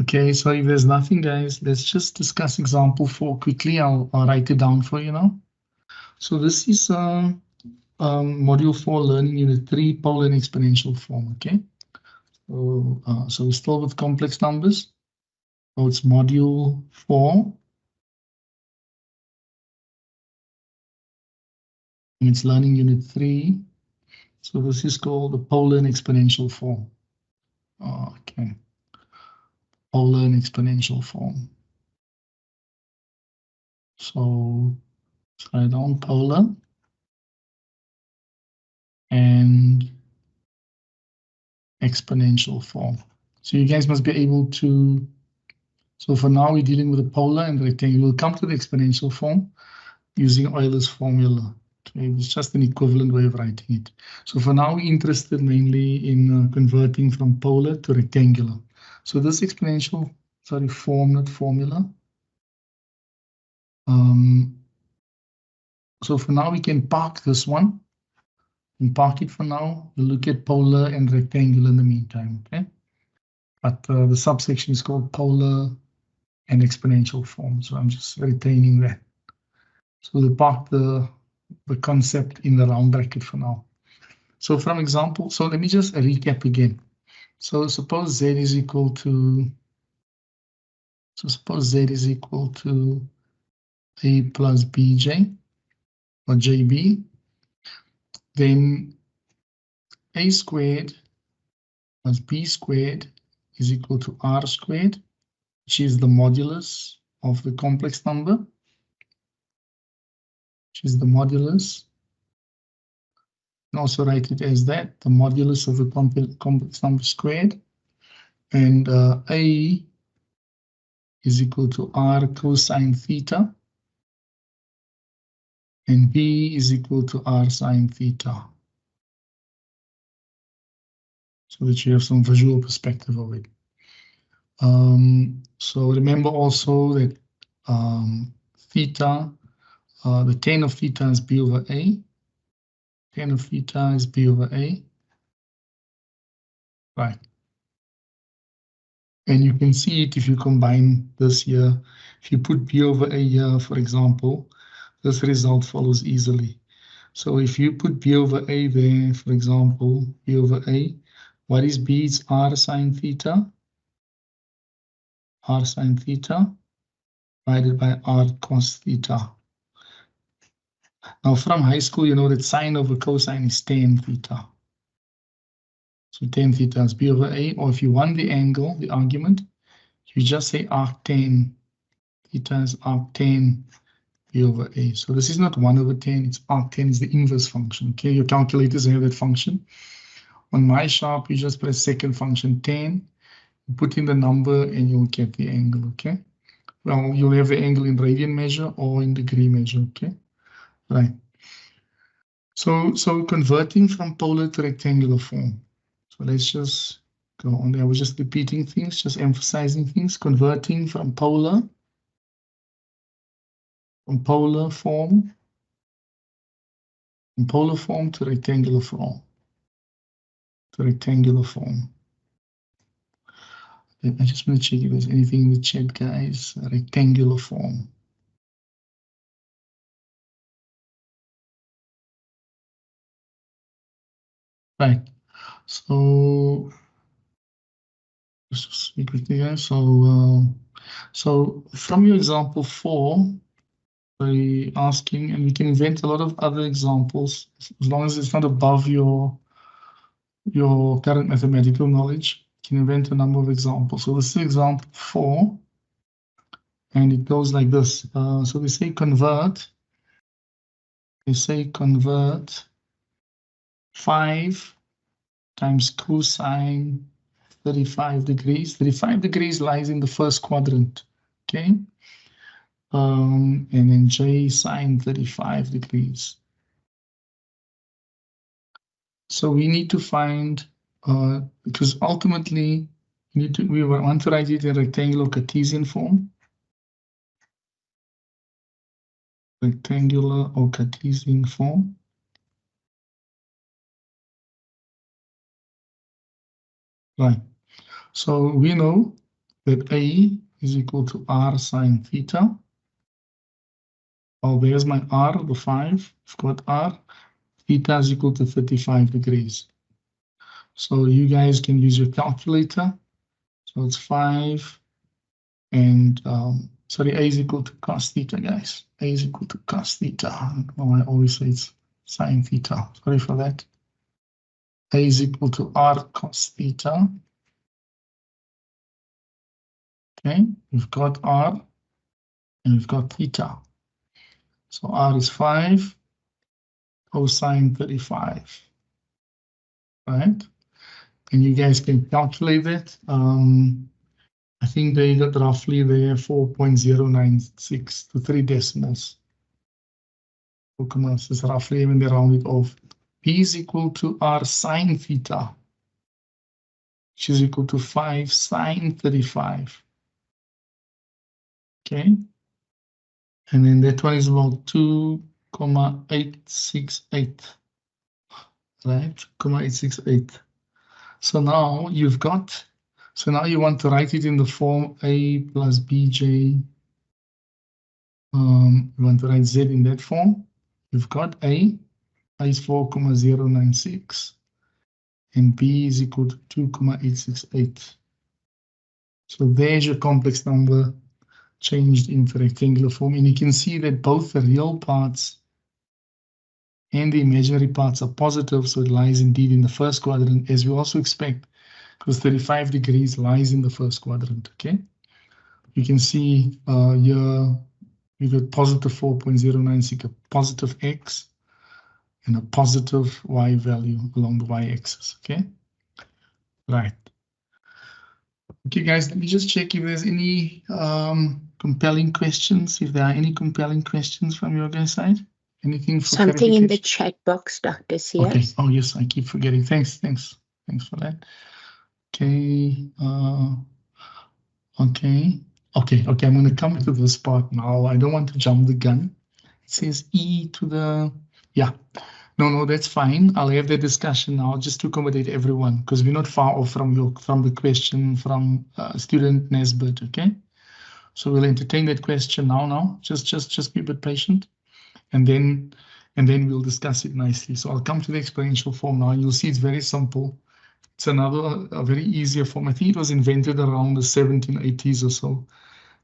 Okay, so if there's nothing, guys, let's just discuss example 4 quickly. I'll write it down for you now. So this is module 4, learning unit 3, polar and exponential form. Okay, so we're still with complex numbers. So it's module 4. And it's learning unit 3. So this is called the polar and exponential form. Okay, polar and exponential form. So let's write down polar and exponential form. So you guys must be able to. So for now, we're dealing with the polar and the rectangle. We'll come to the exponential form using Euler's formula. It's just an equivalent way of writing it. So for now, we're interested mainly in converting from polar to rectangular. So this exponential, form, not formula. So for now, we can park this one and park it for now. We'll look at polar and rectangular in the meantime, okay? But the subsection is called polar and exponential form. So I'm just retaining that. So we'll park the concept in the round bracket for now. So from example, so let me just recap again. So suppose Z is equal to, A plus BJ or JB, then A squared plus B squared is equal to R squared, which is the modulus of the complex number, which is the modulus. And also write it as that, the modulus of the complex number squared. And A is equal to R cosine theta. And B is equal to R sine theta. So that you have some visual perspective of it. So remember also that theta, the tan of theta is B over A. Tan of theta is B over A. Right. And you can see it if you combine this here. If you put B over A here, for example, this result follows easily. So if you put B over A there, for example, B over A, what is B? It's R sine theta. R sine theta divided by R cos theta. Now from high school, you know that sine over cosine is tan theta. So tan theta is B over A, or if you want the angle, the argument, you just say arctan theta is arctan B over A. So this is not 1 over 10, it's arctan is the inverse function. Okay, your calculators have that function. On MySharp, you just press second function tan, put in the number, and you'll get the angle. Okay. Well, you'll have the angle in radian measure or in degree measure. Okay. Right. So converting from polar to rectangular form. So let's just go on there. I was just repeating things, just emphasizing things. Converting from polar form to rectangular form. I just want to check if there's anything in the chat, guys. Rectangular form. Right. So let's just speak quickly, guys. So from your example 4, by asking, and we can invent a lot of other examples as long as it's not above your current mathematical knowledge. You can invent a number of examples. So this is example 4, and it goes like this. So we say convert. We say convert 5 times cosine 35 degrees. 35 degrees lies in the first quadrant. Okay. And then J sine 35 degrees. So we need to find, because ultimately we want to write it in rectangular Cartesian form. Rectangular or Cartesian form. Right. So we know that A is equal to R sine theta. Oh, there's my R, the 5. I've got R. Theta is equal to 35 degrees. So you guys can use your calculator. So it's 5 and sorry, A is equal to cos theta, guys. A is equal to cos theta. Oh, I always say it's sine theta. Sorry for that. A is equal to R cos theta. Okay, we've got R and we've got theta. So R is 5 cosine 35. Right? And you guys can calculate that. I think they got roughly there 4.096 to 3 decimals. This is roughly when they round it off. P is equal to R sine theta, which is equal to 5 sine 35. Okay. And then that one is about 2,868. Right? 2,868. So now you've got, so now you want to write it in the form A plus BJ. You want to write Z in that form. You've got A is 4,096 and B is equal to 2,868. So there's your complex number changed into rectangular form, and you can see that both the real parts and the imaginary parts are positive, so it lies indeed in the first quadrant, as we also expect, because 35 degrees lies in the first quadrant. Okay, you can see here we've got positive 4.096, a positive x and a positive y value along the y-axis. Okay, right. Okay, guys, let me just check if there's any compelling questions. If there are any compelling questions from your guys' side, anything for something in the chat box, Dr. Sears. Okay. Oh yes, I keep forgetting. Thanks for that. Okay. Okay. I'm going to come to this part now. I don't want to jump the gun. It says E to the, yeah. No, that's fine. I'll have the discussion now just to accommodate everyone, because we're not far off from the question from student Nesbitt. Okay, so we'll entertain that question now. Just be a bit patient, and then we'll discuss it nicely. So I'll come to the exponential form now. You'll see it's very simple. It's a very easier form. I think it was invented around the 1780s or so,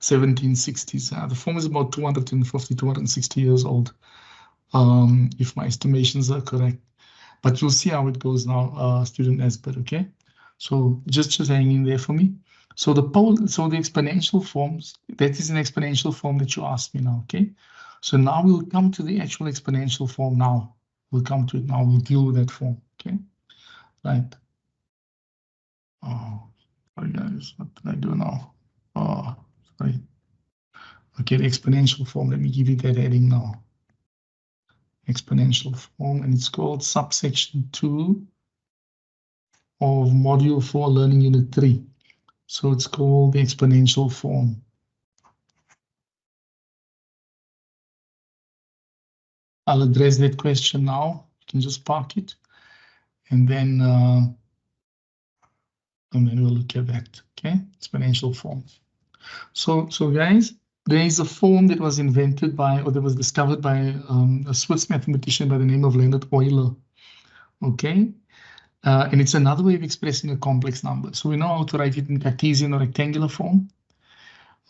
1760s. The form is about 250, 260 years old. If my estimations are correct, but you'll see how it goes now, student Nesbitt. Okay, so just hang in there for me. So the exponential forms, that is an exponential form that you asked me now. Okay, so now we'll come to the actual exponential form. Now we'll come to it. Now we'll deal with that form. Okay, right. Oh, sorry guys, what did I do now? Oh, sorry. Okay, the exponential form. Let me give you that heading now. Exponential form, and it's called subsection 2 of module 4 learning unit 3. So it's called the exponential form. I'll address that question now. You can just park it, and then we'll look at that. Okay, exponential form. So guys, there is a form that was invented by, or that was discovered by a Swiss mathematician by the name of Leonhard Euler. Okay, and it's another way of expressing a complex number. So we know how to write it in Cartesian or rectangular form.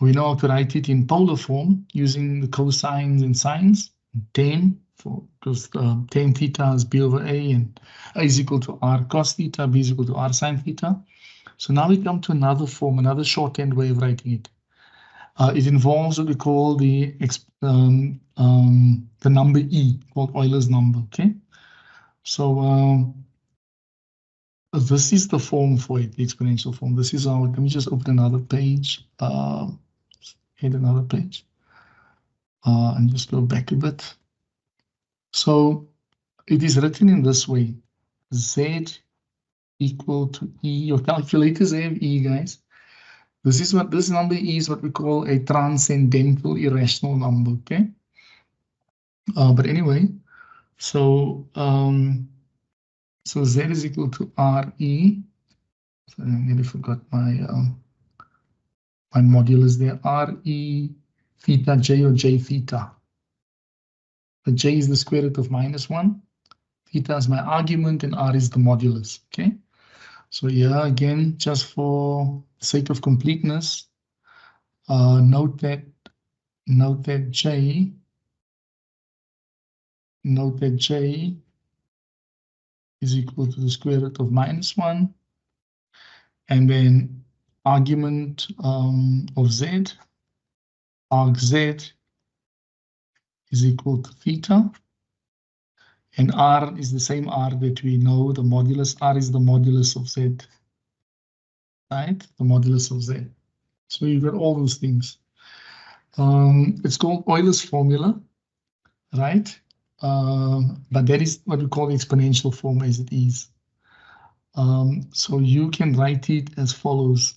We know how to write it in polar form using the cosines and sines. Tan, because tan theta is b over a, and a is equal to r cos theta, b is equal to r sine theta. So now we come to another form, another shorthand way of writing it. It involves what we call the number e, called Euler's number. Okay, so this is the form for it, the exponential form. This is our. Let me just open another page. Hit another page, and just go back a bit. So it is written in this way: Z equal to E. Your calculators have E, guys. This number E is what we call a transcendental irrational number. Okay. But anyway, so Z is equal to RE. So I nearly forgot my my modulus there, RE theta j or j theta. The j is the square root of -1. Theta is my argument and R is the modulus, okay? So yeah, again, just for sake of completeness, note that j is equal to the square root of -1, and then argument of z, arg z is equal to theta, and R is the same R that we know, the modulus. R is the modulus of z, right? The modulus of z. So you've got all those things. It's called Euler's formula, right? But that is what we call the exponential form as it is. So you can write it as follows.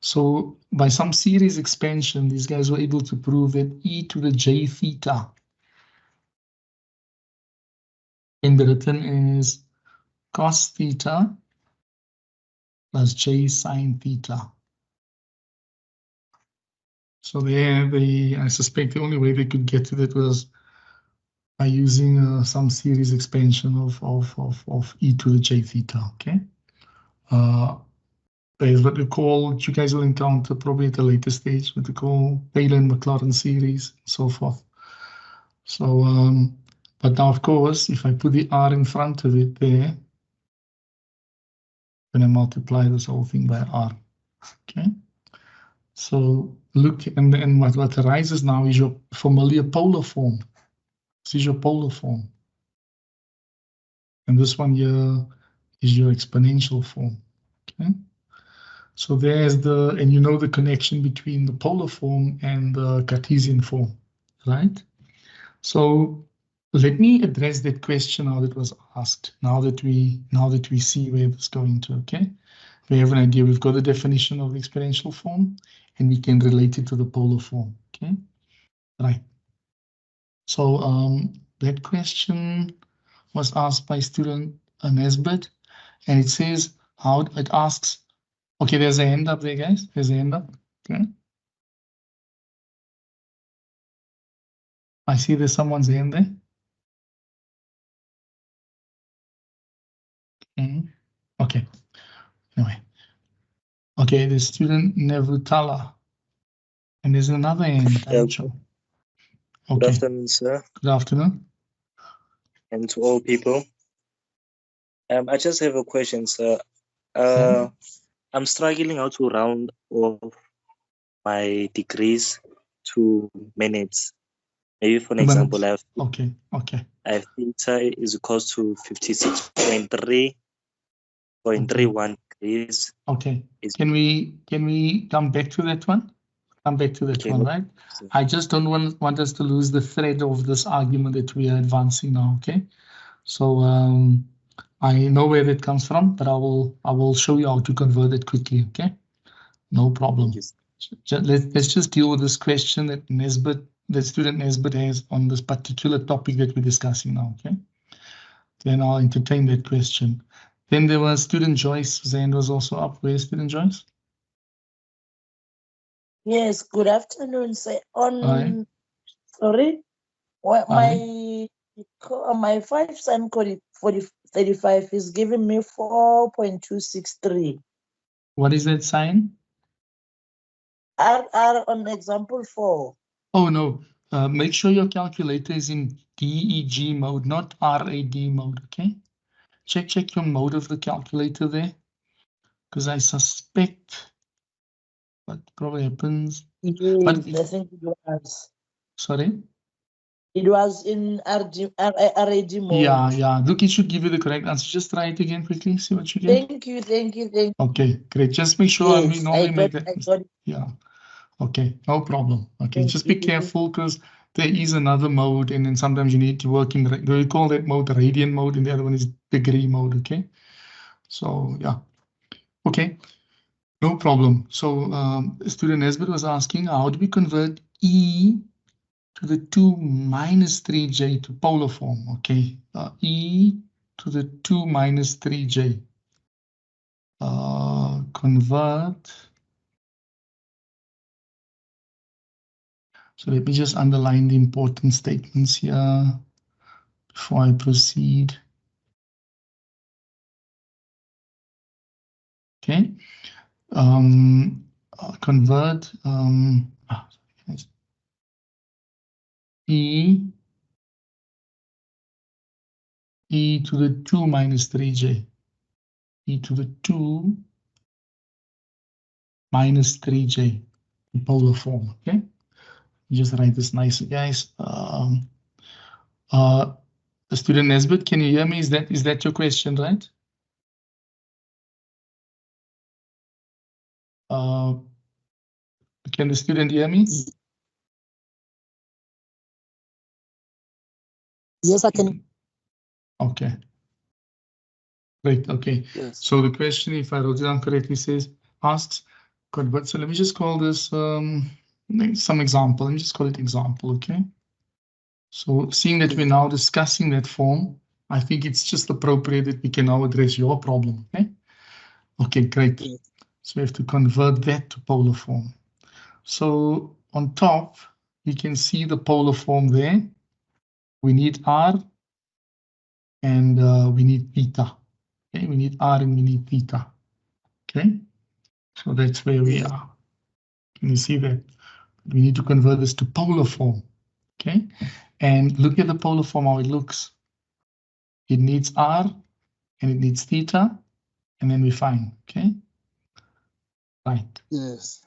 So by some series expansion, these guys were able to prove that e to the j theta can be written as cos theta plus j sine theta. So I suspect the only way they could get to that was by using some series expansion of e to the j theta, okay? There's what we call, you guys will encounter probably at a later stage, what we call Taylor-Maclaurin series, and so forth. So, but now of course, if I put the R in front of it there, then I multiply this whole thing by R, okay? So look, and what arises now is your familiar polar form. This is your polar form. And this one here is your exponential form, okay? So there's and you know the connection between the polar form and the Cartesian form, right? So let me address that question now that was asked, now that we see where it's going to, okay? We have an idea, we've got the definition of the exponential form, and we can relate it to the polar form, okay? Right. So that question was asked by student Nesbit, and it says, how it asks, okay, there's a hand up there, guys. There's a hand up, okay? I see there's someone's hand there. Okay, anyway. Okay, the student Nevutala. And there's another hand. Good Okay. afternoon, sir. Good afternoon. And to all people. I just have a question, sir. I'm struggling how to round off my degrees to minutes. Maybe for an example, I have theta is equal to 56.3.31 degrees. Okay. Can we come back to that one? Come back to that one, right? So I just don't want us to lose the thread of this argument that we are advancing now, okay? So I know where that comes from, but I will show you how to convert it quickly, okay? No problem. Let's just deal with this question that student Nesbit has on this particular topic that we're discussing now, okay? Then I'll entertain that question. Then there was student Joyce. Zane was also up. Where's student Joyce? Yes, good afternoon. Say on, sorry, what my 5 sine code 35 is giving me 4.263. What is that sign? R on example 4. Oh no, make sure your calculator is in DEG mode, not RAD mode, okay? Check your mode of the calculator there, because I suspect what probably happens. I think it was. Sorry? It was in RAD mode. Yeah. Look, it should give you the correct answer. Just try it again quickly, see what you get. Thank you. Okay, great. Just make sure yes, we normally make that. Yeah. Okay, no problem. Okay, just be careful because there is another mode, and then sometimes you need to work in, we call that mode radian mode, and the other one is degree mode, okay? So, yeah. Okay, no problem. So, student Nesbit was asking, how do we convert E to the 2 minus 3J to polar form, okay? E to the 2 minus 3J. Convert So let me just underline the important statements here before I proceed. Okay. Convert e to the 2 minus 3j. E to the 2 minus 3j in polar form. Okay. Just write this nicely, guys. Student Nesbitt, can you hear me? Is that your question, right? Can the student hear me? Yes, I can. Okay. Great. Okay. Yes. So the question, if I wrote it down correctly, asks convert. So let me just call this some example. Let me just call it example. Okay. So seeing that we're now discussing that form, I think it's just appropriate that we can now address your problem. Okay. Okay, great. Yes. So we have to convert that to polar form. So on top, you can see the polar form there. We need R and we need theta. Okay, we need R and we need theta. Okay, so that's where we are. Can you see that? We need to convert this to polar form. Okay, and look at the polar form, how it looks. It needs R and it needs theta, and then we find. Okay, right. Yes.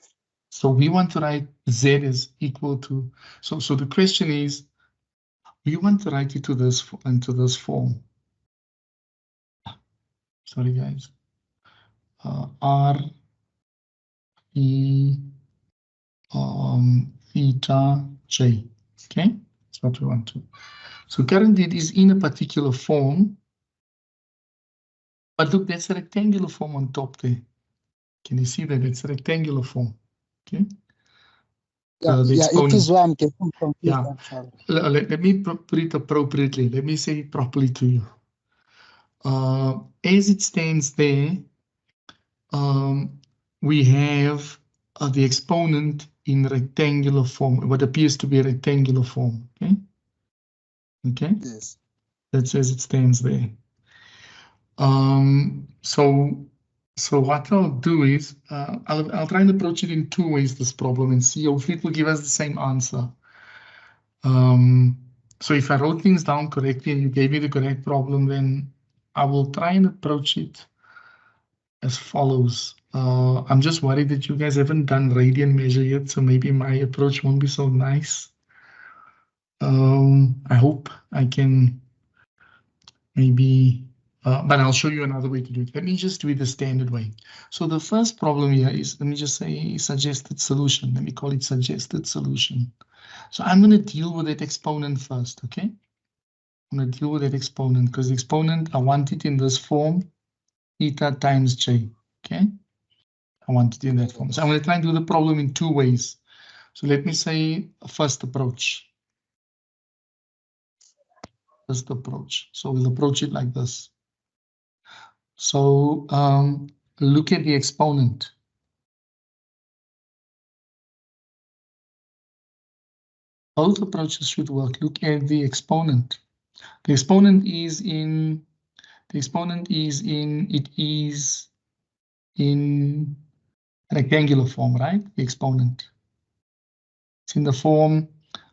So we want to write Z is equal to. So the question is, we want to write it into this form. Sorry, guys. R E theta J. Okay, that's what we want to. So currently it is in a particular form. But look, that's a rectangular form on top there. Can you see that? It's a rectangular form. Okay. Yeah, it is why I'm getting confused. Yeah. Let me put it appropriately. Let me say it properly to you. As it stands there, we have the exponent in rectangular form, what appears to be a rectangular form. Okay. Okay. Yes. That's as it stands there. So what I'll do is I'll try and approach it in two ways, this problem, and see hopefully it will give us the same answer. So if I wrote things down correctly and you gave me the correct problem, then I will try and approach it as follows. I'm just worried that you guys haven't done radian measure yet, so maybe my approach won't be so nice. I hope I can maybe, but I'll show you another way to do it. Let me just do it the standard way. So the first problem here is, let me just say suggested solution. Let me call it suggested solution. So I'm going to deal with that exponent first, okay? I'm going to deal with that exponent because the exponent, I want it in this form, theta times j, okay? I want it in that form. So I'm going to try and do the problem in two ways. So let me say first approach. First approach. So we'll approach it like this. So look at the exponent. Both approaches should work. Look at the exponent. The exponent is in. It is in rectangular form, right? The exponent. It's in the form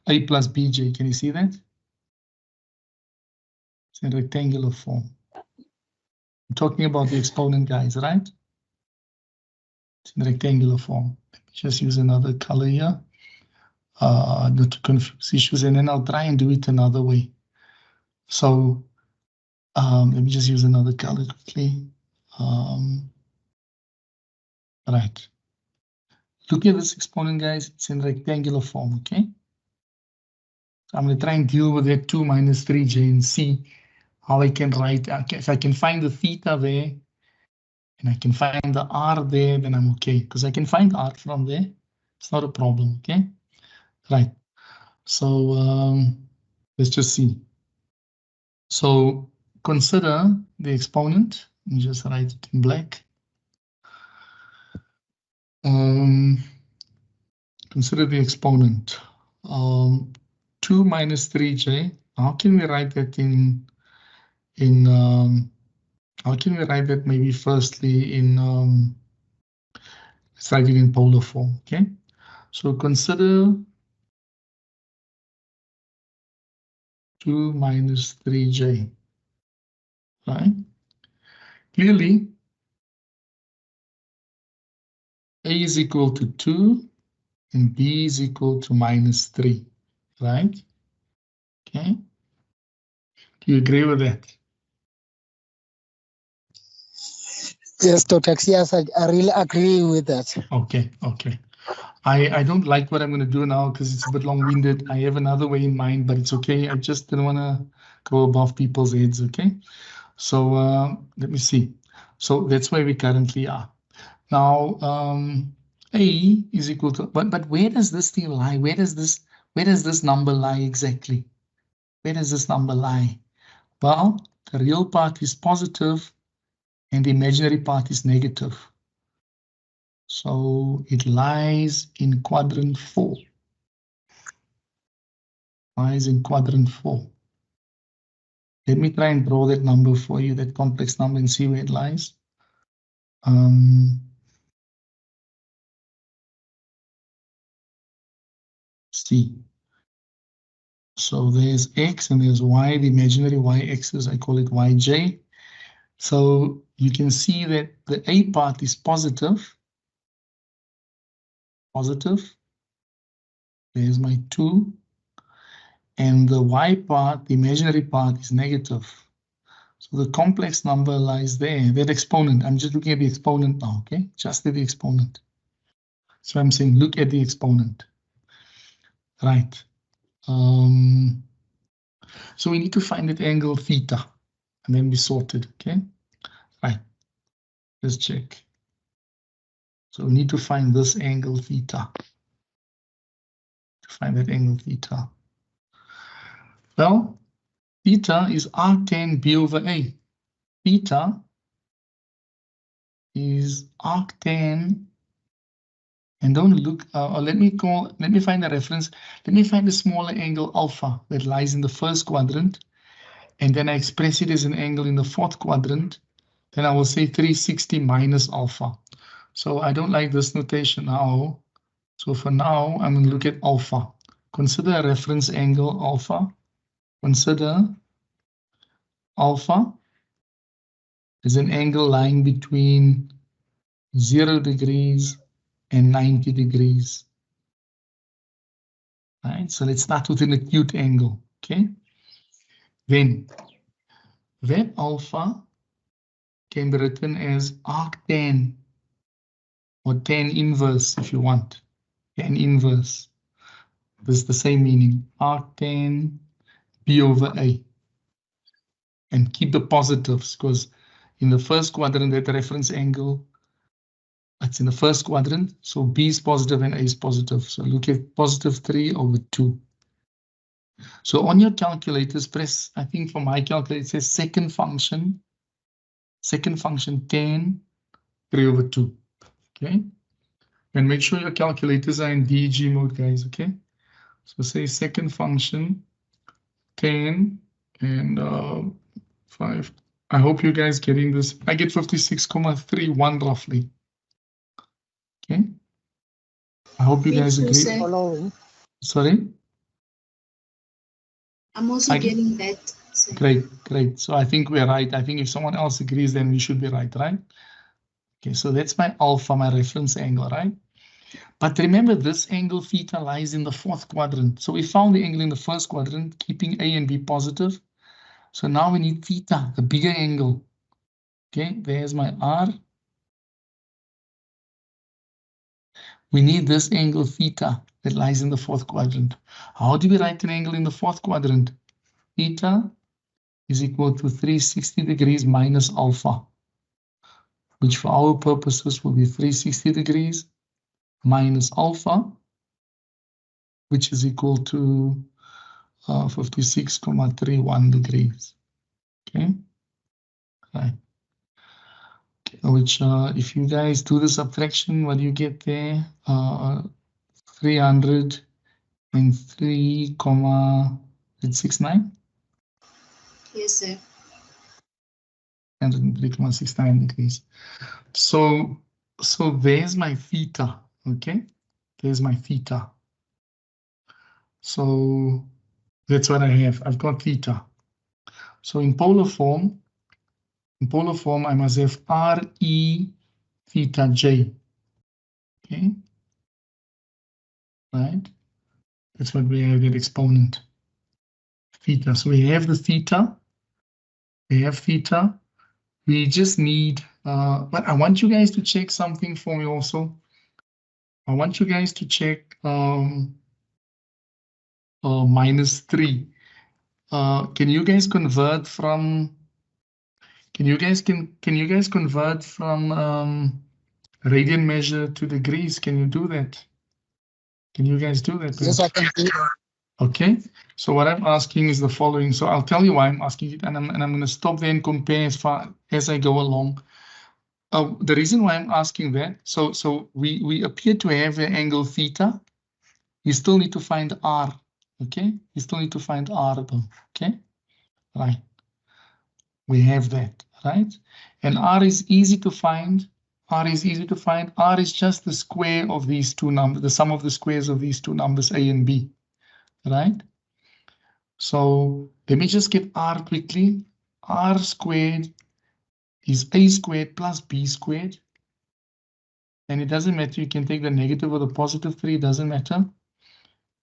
a plus bj. Can you see that? It's in rectangular form. I'm talking about the exponent, guys, right? It's in rectangular form. Let me just use another color here. Not to confuse issues, and then I'll try and do it another way. So let me just use another color quickly. Right. Look at this exponent, guys. It's in rectangular form, okay? So I'm going to try and deal with that 2 minus 3j and see how I can write. Okay, if I can find the theta there and I can find the r there, then I'm okay. Because I can find r from there. It's not a problem, okay? Right. So let's just see. So consider the exponent. Let me just write it in black. Consider the exponent. 2 minus 3j. How can we write that how can we write that maybe firstly in let's write it in polar form, okay? So consider 2 minus 3j, right? Clearly, A is equal to 2 and B is equal to minus 3, right? Okay. Do you agree with that? Yes, Dr. Yes, I really agree with that. Okay, okay. I don't like what I'm going to do now because it's a bit long-winded. I have another way in mind, but it's okay. I just didn't want to go above people's heads, okay? So let me see. So that's where we currently are. Now, A is equal to, but where does this thing lie? Where does this number lie exactly? Where does this number lie? Well, the real part is positive and the imaginary part is negative. So it lies in quadrant 4. Lies in quadrant 4. Let me try and draw that number for you, that complex number, and see where it lies. C. So there's X and there's Y, the imaginary Y-axis, I call it YJ. So you can see that the A part is positive. Positive. There's my 2. And the Y part, the imaginary part, is negative. So the complex number lies there, that exponent. I'm just looking at the exponent now, okay? Just at the exponent. So I'm saying look at the exponent. Right. So we need to find that angle theta, and then we sort it, okay? Right. Let's check. So we need to find this angle theta. To find that angle theta. Well, theta is arctan B over A. Theta is arctan, and don't look, let me find a reference. Let me find a smaller angle alpha that lies in the first quadrant, and then I express it as an angle in the fourth quadrant. Then I will say 360 minus alpha. So I don't like this notation now. So for now, I'm going to look at alpha. Consider a reference angle alpha. Consider alpha is an angle lying between 0 degrees and 90 degrees. All right, so let's start with an acute angle, okay? Then that alpha can be written as arctan, or tan inverse if you want. Tan inverse. This is the same meaning. Arctan B over A. And keep the positives, because in the first quadrant, that reference angle, it's in the first quadrant, so B is positive and A is positive. So look at positive 3 over 2. So on your calculators, press, I think for my calculator, it says second function tan 3 over 2. Okay. And make sure your calculators are in DG mode, guys. Okay. So say second function tan and 5. I hope you guys getting this. I get 56,31 roughly. Okay. I hope you guys agree. Following. Sorry? I'm also getting that. So. Great, great. So I think we're right. I think if someone else agrees, then we should be right, right? Okay, so that's my alpha, my reference angle, right? But remember, this angle theta lies in the fourth quadrant. So we found the angle in the first quadrant, keeping A and B positive. So now we need theta, the bigger angle. Okay, there's my R. We need this angle theta that lies in the fourth quadrant. How do we write an angle in the fourth quadrant? Theta is equal to 360 degrees minus alpha, which for our purposes will be 360 degrees minus alpha, which is equal to 56,31 degrees. Okay, right. Which, if you guys do the subtraction, what do you get there? 300 3,69. Yes, sir. 103,69 degrees. So there's my theta, okay? There's my theta. So that's what I have. I've got theta. So in polar form, I must have RE theta J. Okay. Right. That's what we have, that exponent. Theta. So we have the theta. We have theta. We just need, but I want you guys to check something for me also. I want you guys to check -3. Can you guys convert from? Can you guys convert from radian measure to degrees? Can you do that? Can you guys do that? Yes, I can do. Okay. So what I'm asking is the following. So I'll tell you why I'm asking it, and I'm going to stop there and compare as far as I go along. The reason why I'm asking that, so we appear to have an angle theta. You still need to find R. Okay. You still need to find R though. Okay. Right. We have that, right? And R is easy to find. R is easy to find. R is just the square of these two numbers, the sum of the squares of these two numbers, A and B, right? So let me just get R quickly. R squared is A squared plus B squared. And it doesn't matter, you can take the negative or the positive 3, it doesn't matter.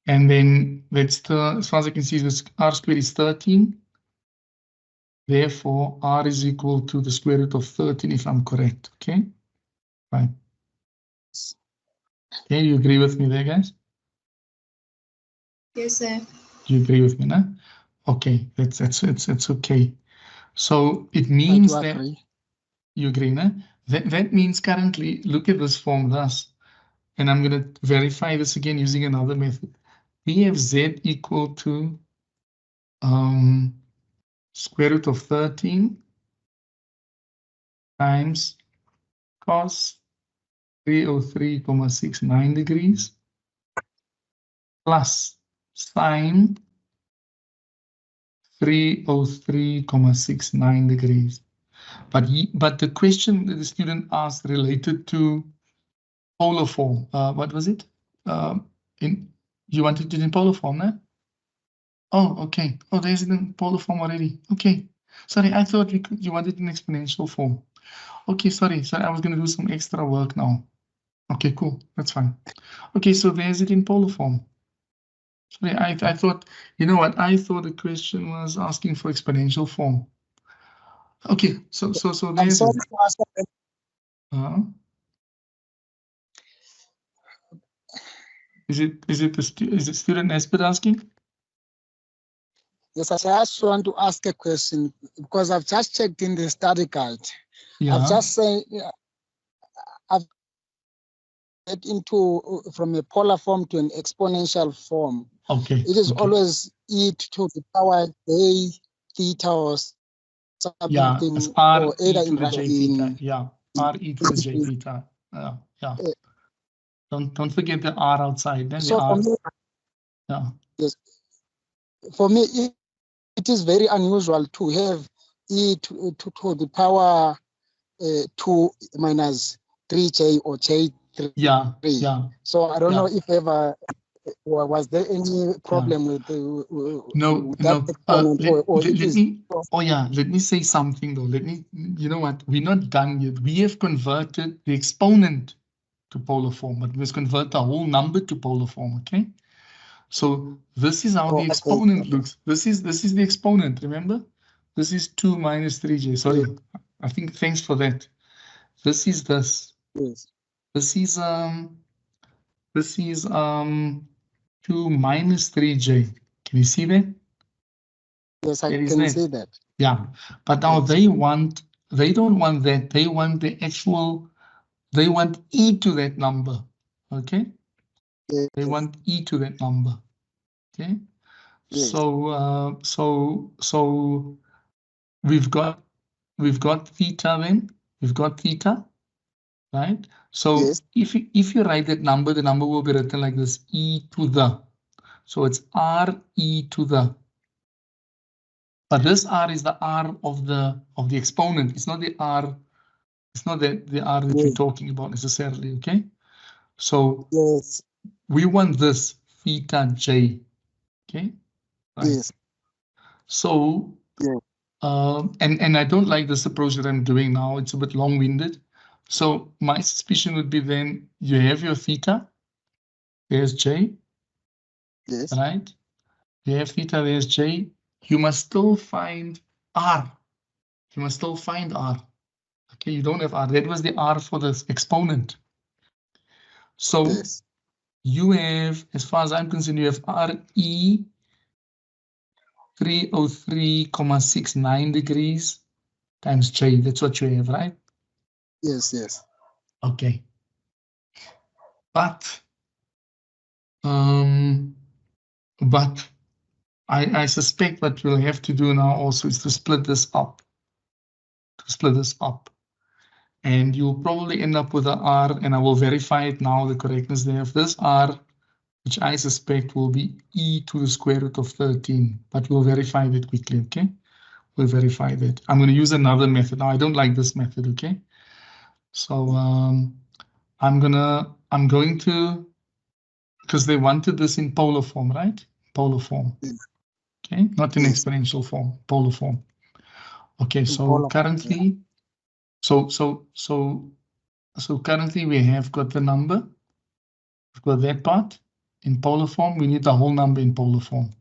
And then that's as far as I can see, this R squared is 13. Therefore, R is equal to the square root of 13 if I'm correct, okay? Right. Okay, you agree with me there, guys? Yes, sir. You agree with me, no? Okay, it's okay. So it means I do that agree. you agree, no? That means currently, look at this form thus, and I'm going to verify this again using another method. We have Z equal to square root of 13 times cos 303,69 degrees plus sine 303,69 degrees. But the question that the student asked related to polar form. What was it? You wanted it in polar form, no? Oh, okay. Oh, there's it in polar form already. Okay. Sorry, I thought you wanted an exponential form. Okay, sorry. I was going to do some extra work now. Okay, cool. That's fine. Okay, so there's it in polar form. Sorry, I thought, you know what? I thought the question was asking for exponential form. Okay, so I'm there's sorry it. to ask. Is it student Esbit asking? Yes, I just want to ask a question because I've just checked in the study guide. Yeah. I've just said I've get into from a polar form to an exponential form. Okay. It is okay. always e to the power j theta or something, Yeah, it's R or e either to in the j theta. Yeah, R e to the j theta. Yeah. Uh, Don't forget the R outside. Then the So for R. me, Yeah. yes, for me, it is very unusual to have e to the power 2 minus 3j or j3. Yeah. Yeah. So I don't Yeah. know if ever was there any problem with No. that exponent Let me say something though. You know what? We're not done yet. We have converted the exponent to polar form, but we must convert the whole number to polar form, okay? So this is how the exponent looks. This is the exponent, remember? This is 2 minus 3j. Sorry, Yes. I think thanks for that. This is this. Yes. This is 2 minus 3j. Can you see that? Yes, I There is can that. see that. Yeah, but now Yes. they don't want that. They want they want e to that number. Okay? Yes. They want e to that number. Okay? Yes. So we've got theta then. We've got theta, right? So Yes. if you write that number, the number will be written like this: e to the. So it's r e to the, but this r is the r of the exponent. It's not the r, it's not the r that we're Yes. talking about necessarily, okay? So Yes. we want this theta j, okay? Right. Yes. So, Yeah. and I don't like this approach that I'm doing now. It's a bit long-winded. So my suspicion would be then you have your theta, there's j, Yes. right? You have theta, there's j. You must still find r. You must still find r. Okay, you don't have r. That was the r for this exponent. So Yes. you have, as far as I'm concerned, you have RE 303,69 degrees times J. That's what you have, right? Yes. Yes. Okay. But I suspect what we'll have to do now also is to split this up. And you'll probably end up with a R, and I will verify it now, the correctness there of this R, which I suspect will be e to the square root of 13, but we'll verify that quickly, okay? We'll verify that. I'm going to use another method. Now, I don't like this method, okay? So I'm going to, because they wanted this in polar form, right? Polar form, okay? Not in Yes. exponential form, polar form. Okay, so polar form, currently, so currently we have got the number. We've got that part in polar form. We need the whole number in polar form.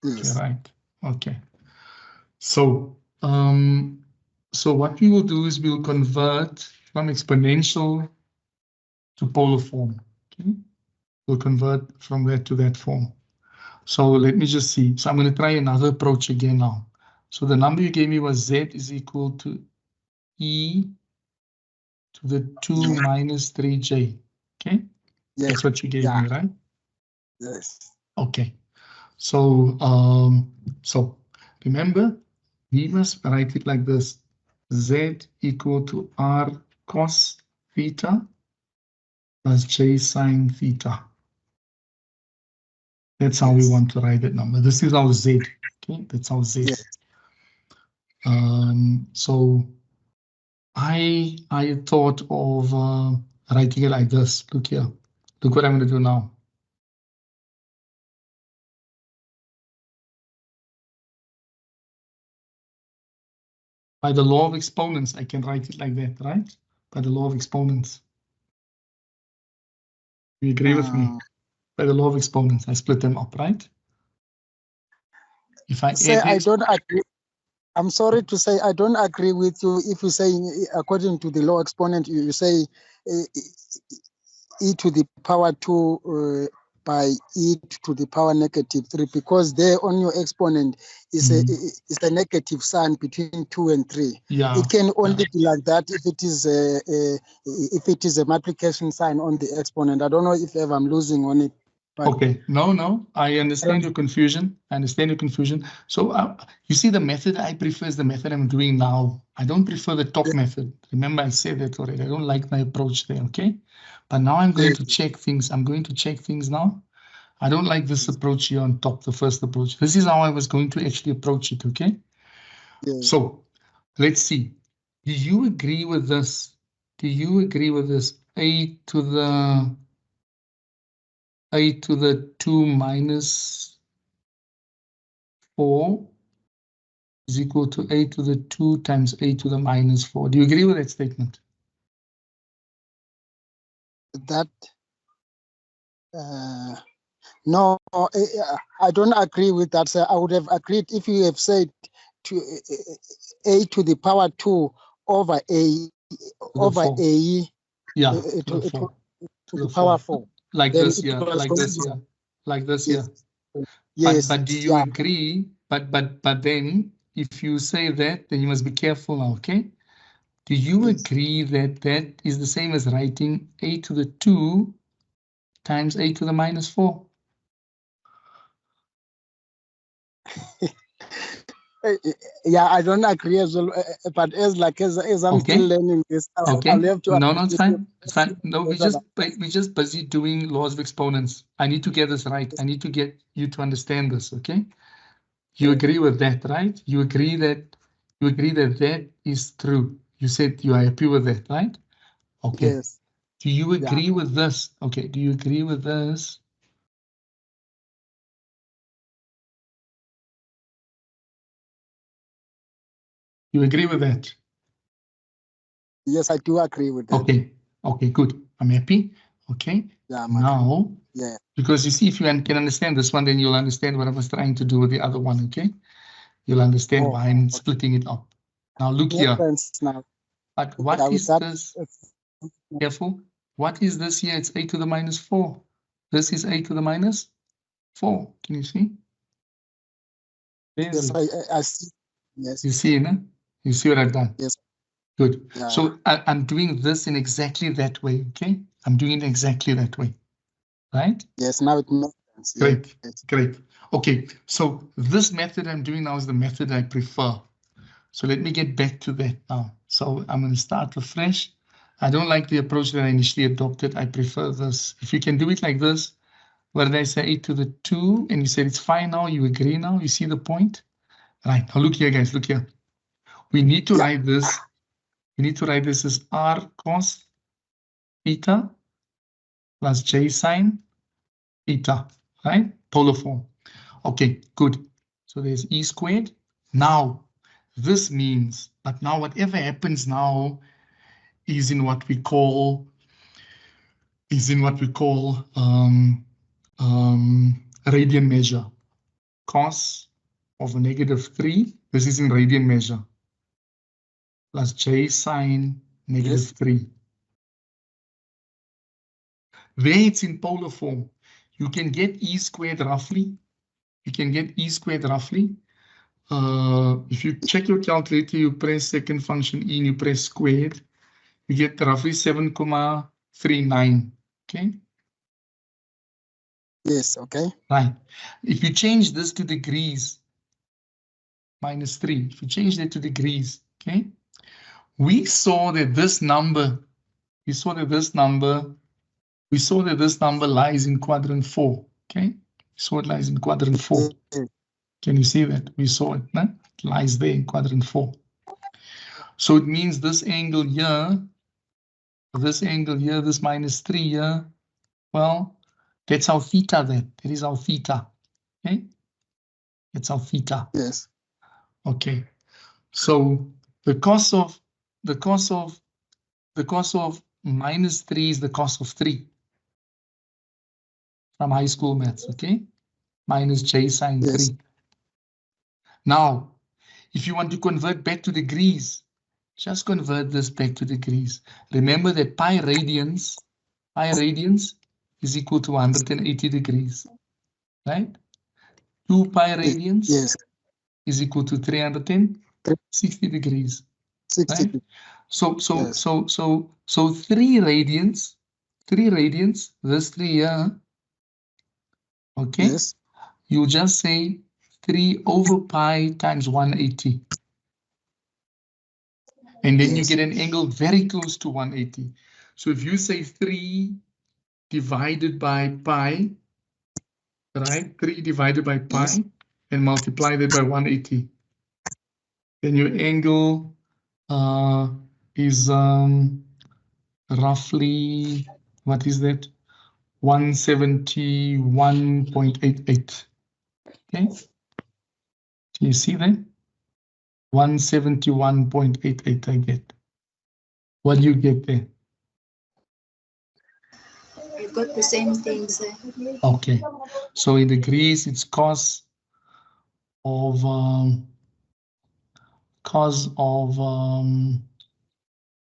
Yes. Okay, right. Okay. So, so what we will do is we'll convert from exponential to polar form. Okay, we'll convert from that to that form. So let me just see. So I'm going to try another approach again now. So the number you gave me was z is equal to e to the 2 minus 3j. Okay, Yes. that's what you gave me, right? Yes. Okay. So so remember, we must write it like this: z equal to r cos theta plus j sine theta. That's how we want to write that number. This is our z. Okay, that's our z. Yes. So I thought of writing it like this. Look here. Look what I'm going to do now. By the law of exponents, I can write it like that, right? By the law of exponents. You agree with me? By the law of exponents, I split them up, right? If I Say add I this, don't agree. I'm sorry to say I don't agree with you. If you say according to the law exponent, you say e to the power 2 by e to the power -3, because there on your exponent is a negative sign between 2 and 3. yeah, It can only be like that if it is a multiplication sign on the exponent. I don't know if ever I'm losing on it. But okay, no, I understand your confusion. So you see, the method I prefer is the method I'm doing now. I don't prefer the top method. Remember, I said that already. I don't like my approach there, okay? But now I'm going to check things. I'm going to check things now. I don't like this approach here on top, the first approach. This is how I was going to actually approach it, okay? So let's see. Do you agree with this? Do you agree with this? A to the 2 minus 4 is equal to a to the 2 times a to the minus 4. Do you agree with that statement? that no, I don't agree with that, sir. I would have agreed if you have said to a to the power 2 over a over a yeah, to the power 4. Like then this, yeah, like this, yeah, like this, yeah. Yes. But do you agree? But then if you say that, then you must be careful now, okay? Do you agree that that is the same as writing a to the 2 times a to the minus 4? Yeah, I don't agree as well. But as I'm Okay. still learning this, I'll Okay. have to. No, it's appreciate fine. It's fine. No, Yes, we're just busy doing laws of exponents. I need to get this right. I need to get you to understand this. Okay. You agree with that, right? You agree that that is true. You said you are happy with that, right? Okay. Yes. Do you agree with this? Okay. Do you agree with this? You agree with that? Yes, I do agree with that. Okay. Okay, good. I'm happy. Okay. Yeah, Now, yeah. because you see, if you can understand this one, then you'll understand what I was trying to do with the other one. Okay. You'll understand why I'm splitting it up. Now look here. Now. But what is this? Careful. What is this here? It's a to the minus 4. This is a to the minus 4. Can you see? Yes, I see. Yes. You see, no? You see what I've done? Yes. Good. Yeah. So I'm doing this in exactly that way, okay? I'm doing it exactly that way, right? Yes, now it makes sense. Great, yes. Great. Okay, so this method I'm doing now is the method I prefer. So let me get back to that now. So I'm going to start afresh. I don't like the approach that I initially adopted. I prefer this. If you can do it like this, where did I say 8 to the 2? And you said it's fine now, you agree now, you see the point? Right, now look here, guys, look here. We need to write this. We need to write this as r cos theta plus j sine theta, right? Polar form. Okay, good. So there's e squared. Now, this means, but now whatever happens now is in what we call radian measure. Cos of a -3, this is in radian measure, plus j sine -3. There it's in polar form. You can get e squared roughly. You can get e squared roughly. If you check your calculator, you press second function e and you press squared, you get roughly 7,39. Okay. Yes, okay. Right. If you change this to degrees, -3, if you change that to degrees, okay, we saw that this number lies in quadrant 4. Okay. So it lies in quadrant 4. Can you see that? We saw it, no? It lies there in quadrant 4. So it means this angle here, this -3 here, well, that's our theta then. That is our theta. Okay? That's our theta. Yes. Okay. So the cos of -3 is the cos of 3 from high school maths, okay? Minus j sine 3. Now, if you want to convert back to degrees, just convert this back to degrees. Remember that pi radians is equal to 180 degrees, right? 2 pi radians is equal to 360 degrees. 60. Right? So 3 radians, this 3 here, okay? Yes. You just say 3 over pi times 180. And then you get an angle very close to 180. So if you say 3 divided by pi, right? 3 divided by pi and multiply that by 180. Then your angle is roughly, what is that? 171.88. Okay. Do you see that? 171.88 I get. What do you get there? You've got the same thing, sir. Okay. So in degrees, it's cos of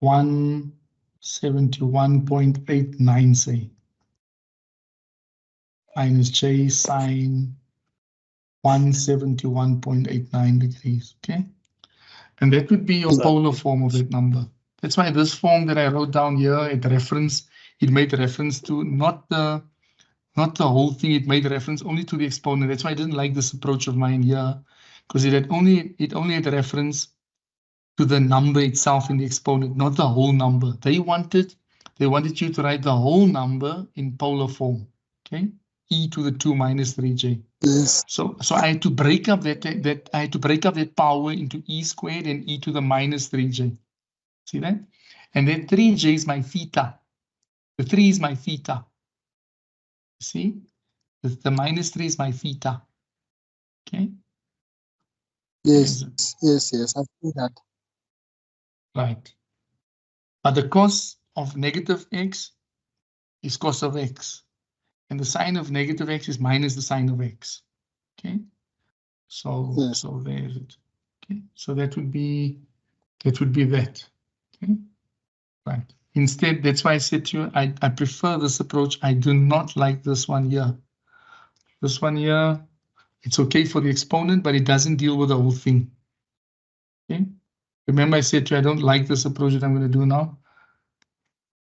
171.89, say, minus j sine 171.89 degrees, okay? And that would be your polar form of that number. That's why this form that I wrote down here, it made reference to not the whole thing, it made reference only to the exponent. That's why I didn't like this approach of mine here, because it only had reference to the number itself in the exponent, not the whole number. They wanted you to write the whole number in polar form. Okay, e to the 2 minus 3j. Yes. So I had to break up that power into e squared and e to the minus 3j. See that? And then 3j is my theta. The 3 is my theta. See? The minus 3 is my theta. Okay? Yes. Yes. I see that. Right. But the cos of negative x is cos of x. And the sine of negative x is minus the sine of x. Okay? So, Yes. so there's it. Okay? So that would be that. Okay? Right. Instead, that's why I said to you, I prefer this approach. I do not like this one here. This one here, it's okay for the exponent, but it doesn't deal with the whole thing. Okay? Remember I said to you, I don't like this approach that I'm going to do now,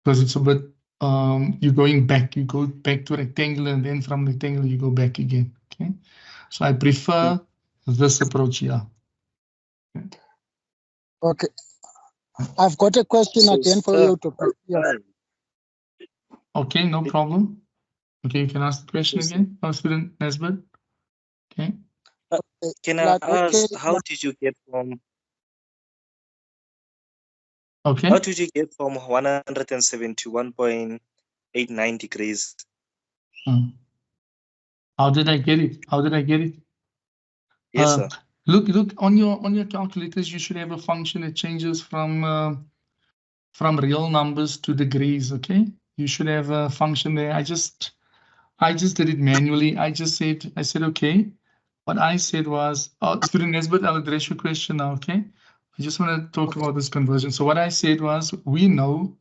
because it's a bit, you're going back, you go back to rectangular, and then from rectangular, you go back again. Okay? So I prefer this approach here. Okay. I've got a question So, again for sir, you to. Yes. Okay, no problem. Okay, you can ask the question Yes, sir. again. Oh, student Nesbit. Okay. Can I Like, ask, okay, how did you get from Okay. 171.89 degrees? How did I get it? Yes, sir. Look on your calculators. You should have a function that changes from real numbers to degrees. Okay, you should have a function there. I just did it manually. I said okay. What I said was, student Nesbit, I'll address your question now. Okay, I just want to talk about this conversion. So what I said was, we know,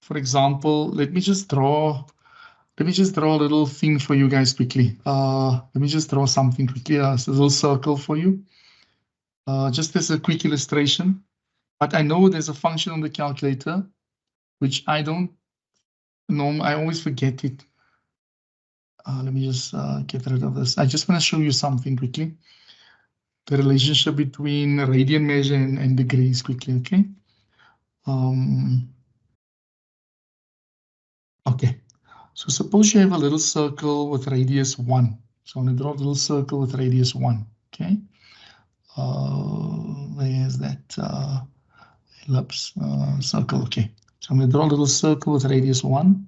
for example, let me just draw a little thing for you guys quickly. Let me just draw something quickly. It's a little circle for you. Just as a quick illustration. But I know there's a function on the calculator, which I don't know. I always forget it. Let me just get rid of this. I just want to show you something quickly. The relationship between radian measure and degrees quickly, okay? Okay, so suppose you have a little circle with radius 1. So I'm going to draw a little circle with radius 1, okay? Where's that ellipse circle? Okay, so I'm going to draw a little circle with radius 1.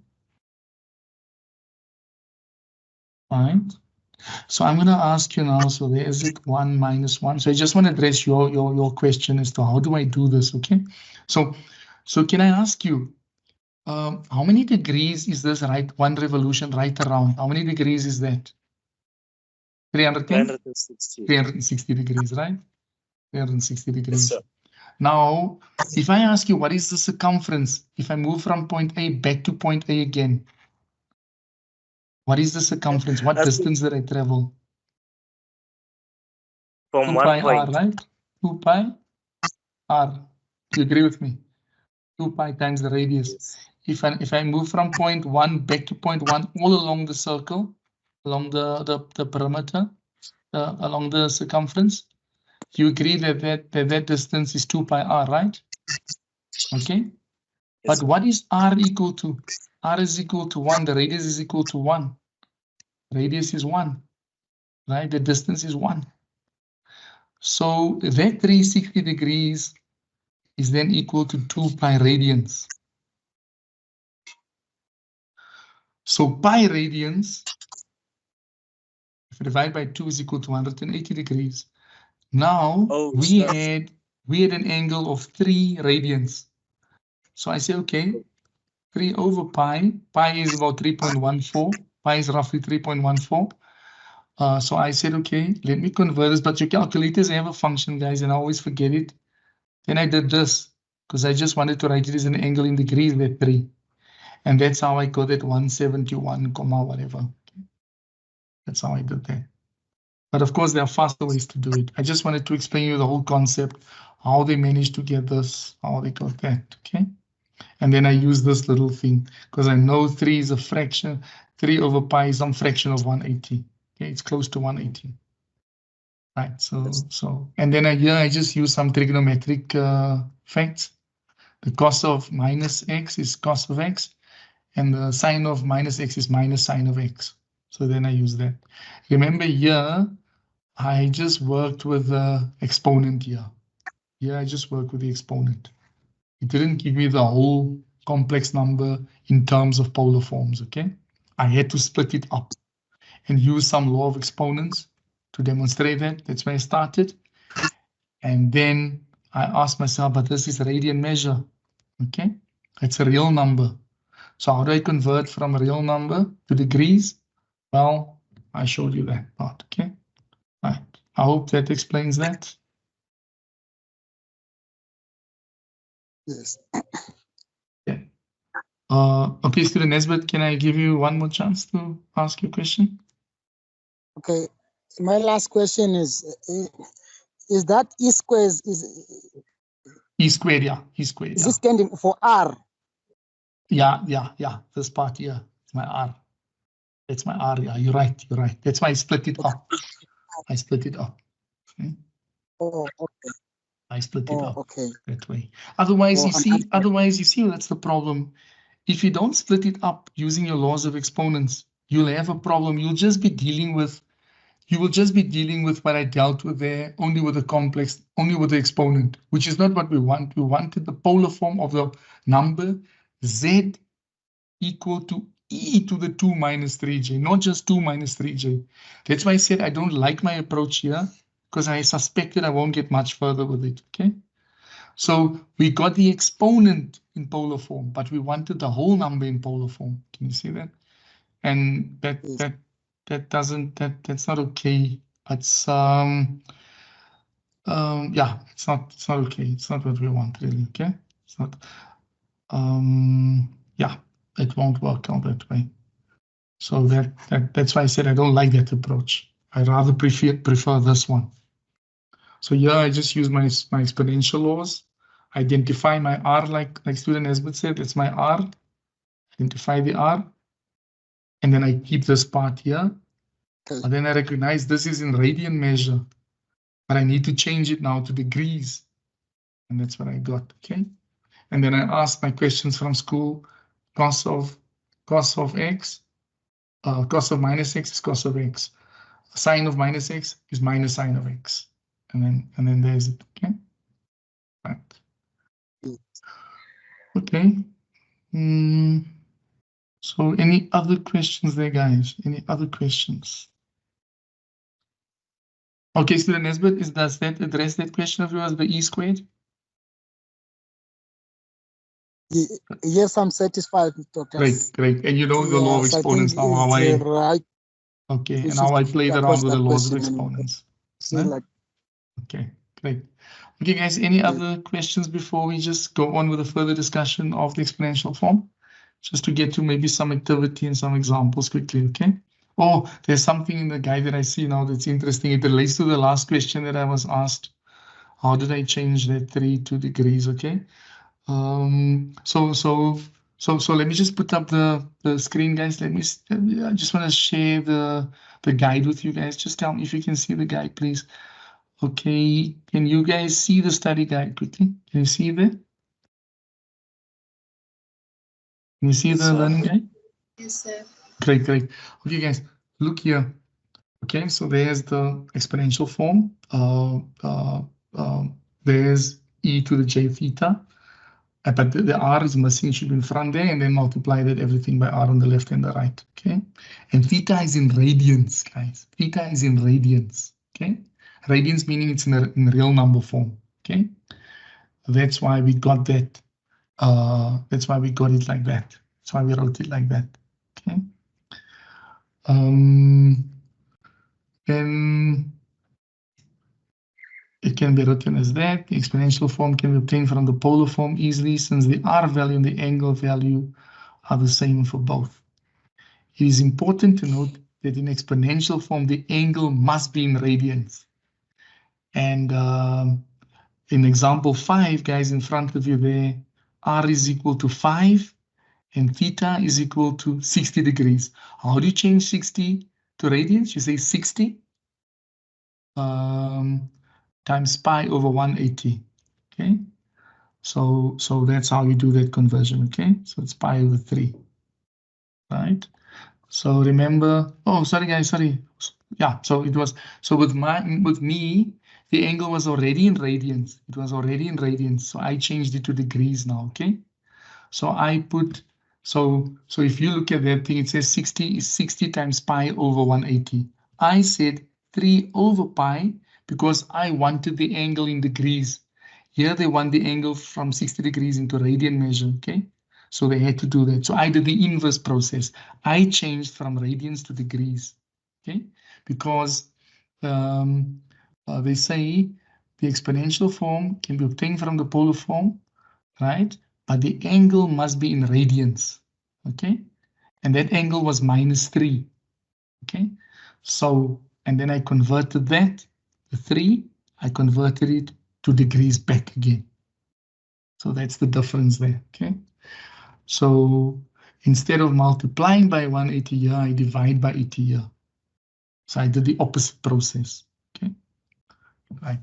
Right. So I'm going to ask you now, so there is it 1 minus 1. So I just want to address your question as to how do I do this, okay? So can I ask you, how many degrees is this right? One revolution right around. How many degrees is that? 360. 360 degrees, right? 360 degrees. Yes, sir. Now, if I ask you, what is the circumference? If I move from point A back to point A again, what is the circumference? What distance did I travel? From 2 one pi point. r, right? 2 pi r. Do you agree with me? 2 pi times the radius. Yes. If I move from point 1 back to point 1 all along the circle, along the perimeter, along the circumference, you agree that distance is 2 pi r, right? Okay. Yes, But sir. what is r equal to? R is equal to 1. The radius is equal to 1. Radius is 1, right? The distance is 1. So that 360 degrees is then equal to 2 pi radians. So pi radians, if I divide by 2, is equal to 180 degrees. Now we had an angle of 3 radians. So I say, okay, 3 over pi. Pi is about 3.14. Pi is roughly 3.14. So I said, okay, let me convert this. But your calculators have a function, guys, and I always forget it. Then I did this because I just wanted to write it as an angle in degrees, that 3. And that's how I got it 171, whatever. That's how I did that. But of course, there are faster ways to do it. I just wanted to explain you the whole concept, how they managed to get this, how they got that, okay? And then I use this little thing because I know 3 is a fraction. 3 over pi is some fraction of 180. Okay, it's close to 180. Right, so and then here I just use some trigonometric facts. The cos of minus x is cos of x, and the sine of minus x is minus sine of x. So then I use that. Remember here, I just worked with the exponent here. Here I just worked with the exponent. It didn't give me the whole complex number in terms of polar forms, okay? I had to split it up and use some law of exponents to demonstrate that. That's where I started. And then I asked myself, but this is a radian measure, okay? It's a real number. So how do I convert from a real number to degrees? Well, I showed you that part, okay? Right. I hope that explains that. Yes. Yeah. Okay, student Nesbeth, can I give you one more chance to ask your question? Okay. My last question is that E squared is E squared, yeah. E squared, is yeah. it standing for R? Yeah. This part here is my R. That's my R, yeah. You're right. That's why I split it up. I split it up. Okay? Oh, okay. I split it up Okay. that way. Otherwise, Oh, you see, that's the problem. If you don't split it up using your laws of exponents, you'll have a problem. You will just be dealing with what I dealt with there, only with the exponent, which is not what we want. We wanted the polar form of the number z equal to e to the 2 minus 3j, not just 2 minus 3j. That's why I said I don't like my approach here, because I suspected I won't get much further with it, okay? So we got the exponent in polar form, but we wanted the whole number in polar form. Can you see that? And that's not okay. It's yeah, it's not okay. It's not what we want really, okay? It's not yeah, it won't work out that way. So that's why I said I don't like that approach. I rather prefer this one. So here I just use my exponential laws, identify my R like student Nesbeth said, it's my R, identify the R, and then I keep this part here. Okay. But then I recognize this is in radian measure, but I need to change it now to degrees. And that's what I got, okay? And then I ask my questions from school, cos of x, cos of minus x is cos of x. Sine of minus x is minus sine of x. And then there's it, okay? Right. Okay. So any other questions there, guys? Any other questions? Okay, student Nesbeth, does that address that question of yours, the E squared? Yes, I'm satisfied with Dr. Great. And you know the law of Yes, I exponents think now, how it's I... right. Okay, We and how I should played around approach with the that laws of question and exponents. see Huh? like Okay, great. Okay, guys, any other questions before we just go on with a further discussion of the exponential form? Just to get to maybe some activity and some examples quickly, okay? Oh, there's something in the guide that I see now that's interesting. It relates to the last question that I was asked. How did I change that 3 to degrees, okay? So let me just put up the screen, guys. I just want to share the guide with you guys. Just tell me if you can see the guide, please. Okay, can you guys see the study guide quickly? Can you see there? Can you see the learning guide? Yes, sir. Great. Okay, guys, look here. Okay, so there's the exponential form. There's e to the j theta. But the r is missing, it should be in front there, and then multiply that everything by r on the left and the right, okay? And theta is in radians, guys. Theta is in radians, okay? Radians meaning it's in real number form, okay? That's why we got that. That's why we got it like that. That's why we wrote it like that, okay? Then it can be written as that. The exponential form can be obtained from the polar form easily, since the r value and the angle value are the same for both. It is important to note that in exponential form, the angle must be in radians. And in example 5, guys, in front of you there, r is equal to 5 and theta is equal to 60 degrees. How do you change 60 to radians? You say 60 times pi over 180. Okay, so that's how you do that conversion. Okay, so it's pi over 3, right? So remember, oh, sorry guys, sorry. Yeah, so it was, so with me, the angle was already in radians. It was already in radians. So I changed it to degrees now, okay? So I put, so if you look at that thing, it says 60 is 60 times pi over 180. I said 3 over pi because I wanted the angle in degrees. Here they want the angle from 60 degrees into radian measure, okay? So they had to do that. So I did the inverse process. I changed from radians to degrees, okay? Because they say the exponential form can be obtained from the polar form, right? But the angle must be in radians, okay? And that angle was -3, okay? So, and then I converted that, the 3, I converted it to degrees back again. So that's the difference there, okay? So instead of multiplying by 180 here, I divide by 80 here. So I did the opposite process, okay? Right.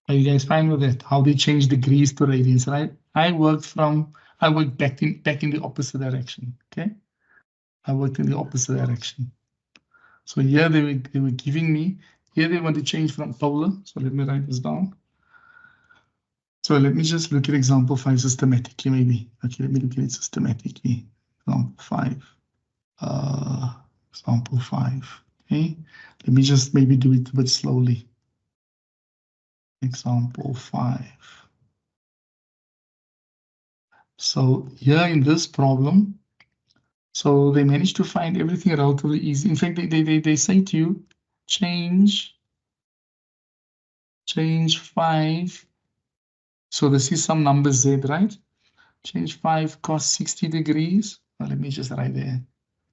Are you guys fine with that? How they change degrees to radians, right? I worked back in the opposite direction, okay? I worked in the opposite direction. So here they were giving me, here they want to change from polar. So let me write this down. So let me just look at example 5 systematically, maybe. Okay, let me look at it systematically. Example 5. Example 5. Okay, let me just maybe do it a bit slowly. Example 5. So here in this problem, so they managed to find everything relatively easy. In fact, they say to you, change 5. So this is some number Z, right? Change 5 cos 60 degrees. Well, let me just write there.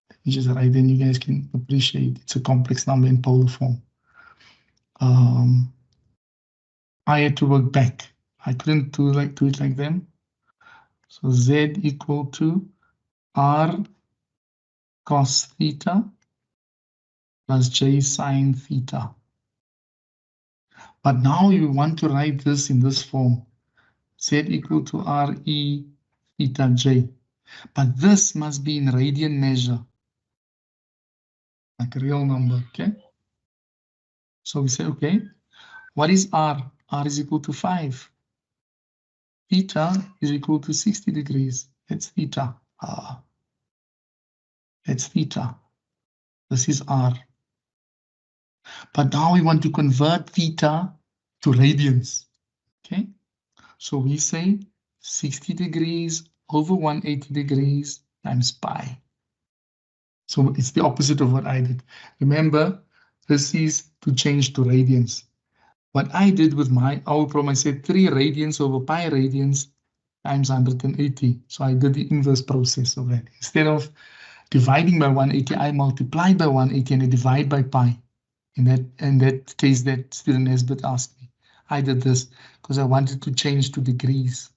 Let me just write there, and you guys can appreciate it's a complex number in polar form. I had to work back. I couldn't do it like them. So Z equal to R cos theta plus J sine theta. But now you want to write this in this form. Z equal to RE theta J. But this must be in radian measure. Like a real number, okay? So we say, okay, what is R? R is equal to 5. Theta is equal to 60 degrees. That's theta. That's theta. This is R. But now we want to convert theta to radians. Okay, so we say 60 degrees over 180 degrees times pi. So it's the opposite of what I did. Remember, this is to change to radians. What I did with my our problem, I said 3 radians over pi radians times 180. So I did the inverse process of that. Instead of dividing by 180, I multiplied by 180 and I divide by pi. In that case, that student Nesbitt asked me. I did this because I wanted to change to degrees.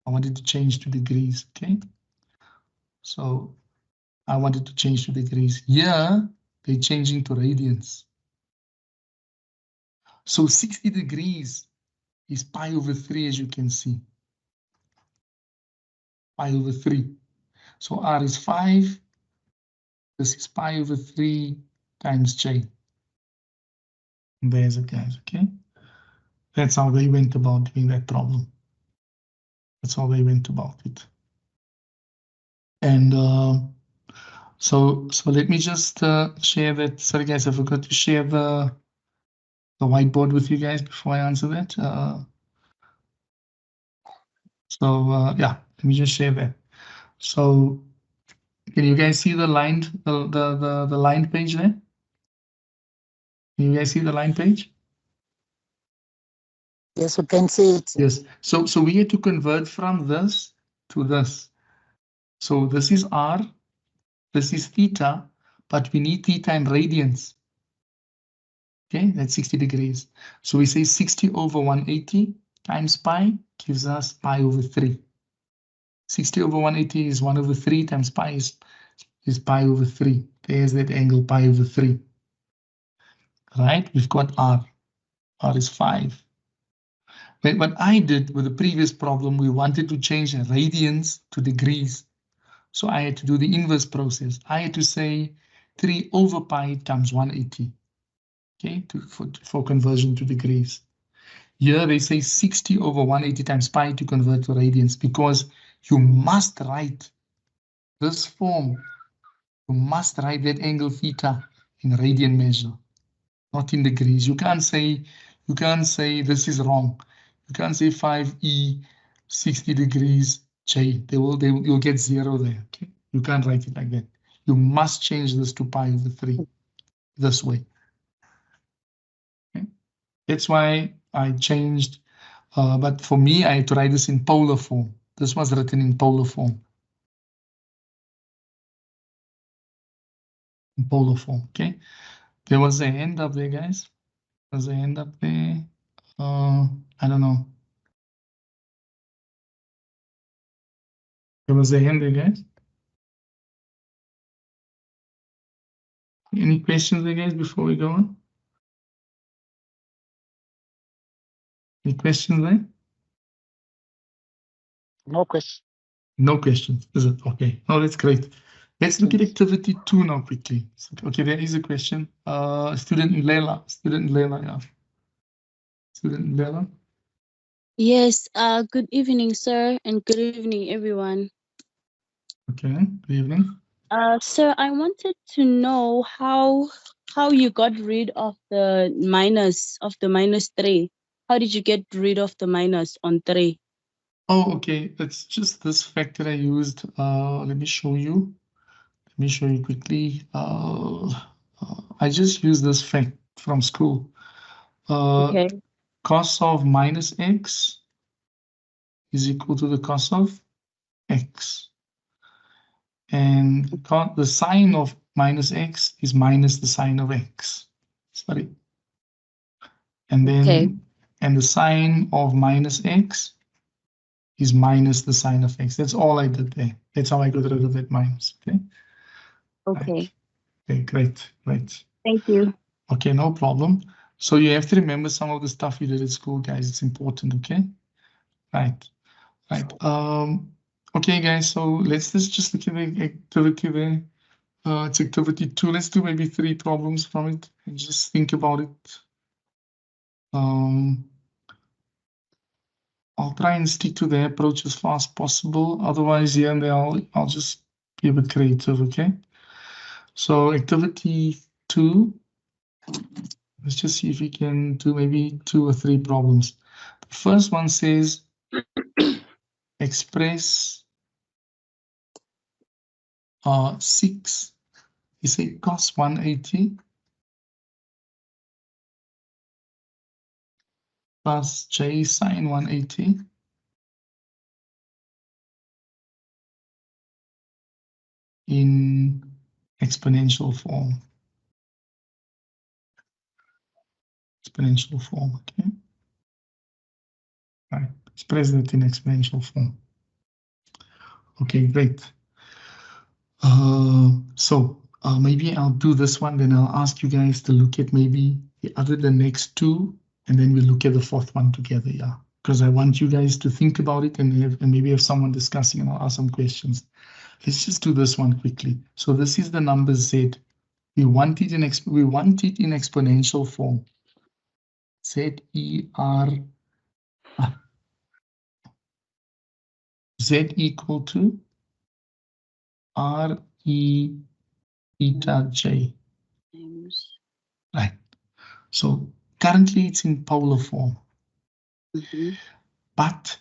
I wanted to change to degrees, okay? So I wanted to change to degrees. Here, they're changing to radians. So 60 degrees is pi over 3, as you can see. Pi over 3. So R is 5. This is pi over 3 times J. And there's it, guys, okay? That's how they went about doing that problem. That's how they went about it. And so let me just share that. Sorry, guys, I forgot to share the whiteboard with you guys before I answer that. Yeah, let me just share that. So can you guys see the lined the lined page there? Can you guys see the line page? Yes, we can see it. Yes. So we had to convert from this to this. So this is R, this is theta, but we need theta in radians. Okay, that's 60 degrees. So we say 60 over 180 times pi gives us pi over 3. 60 over 180 is 1 over 3 times pi is pi over 3. There's that angle pi over 3. Right? We've got r. R is 5. But what I did with the previous problem, we wanted to change radians to degrees. So I had to do the inverse process. I had to say 3 over pi times 180. Okay, for conversion to degrees. Here they say 60 over 180 times pi to convert to radians, because you must write this form. You must write that angle theta in radian measure, not in degrees. You can't say this is wrong. You can't say 5e 60 degrees j. You'll get 0 there. Okay, you can't write it like that. You must change this to pi over 3 this way. Okay? That's why I changed. But for me, I had to write this in polar form. This was written in polar form. In polar form. Okay. There was a hand up there, guys. There's a hand up there. I don't know. There was a hand there, guys. Any questions there, guys, before we go on? Any questions there? No question. No questions, is it? Okay. Oh, that's great. Let's look at activity 2 now quickly. Okay, there is a question. Student Leila. Yeah. Student Leila. Yes, good evening, sir, and good evening, everyone. Okay, good evening. Sir, I wanted to know how you got rid of the minus 3. How did you get rid of the minus on 3? Oh, okay. It's just this factor I used. Let me show you. Let me show you quickly. I just used this fact from school. Okay. Cos of minus x is equal to the cos of x. And the sine of minus x is minus the sine of x. Sorry. And then, Okay. and the sine of minus x is minus the sine of x. That's all I did there. That's how I got rid of that minus. Okay. Okay. Right. Okay, great. Thank you. Okay, no problem. So you have to remember some of the stuff you did at school, guys. It's important, okay? Right. Okay, guys, so let's just look at the activity there. It's activity 2. Let's do maybe 3 problems from it and just think about it. I'll try and stick to the approach as far as possible. Otherwise, here and there, I'll just be a bit creative, okay? So activity 2. Let's just see if we can do maybe 2 or 3 problems. The first one says express 6. You say cos 180 plus j sine 180 in exponential form. Exponential form, okay? Right, express it in exponential form. Okay, great. So maybe I'll do this one, then I'll ask you guys to look at maybe the next 2, and then we'll look at the 4th one together, yeah? Because I want you guys to think about it and maybe have someone discussing, and I'll ask some questions. Let's just do this one quickly. So this is the number z. We want it in exponential form. Z equal to RE theta j. Right. So currently it's in polar form. But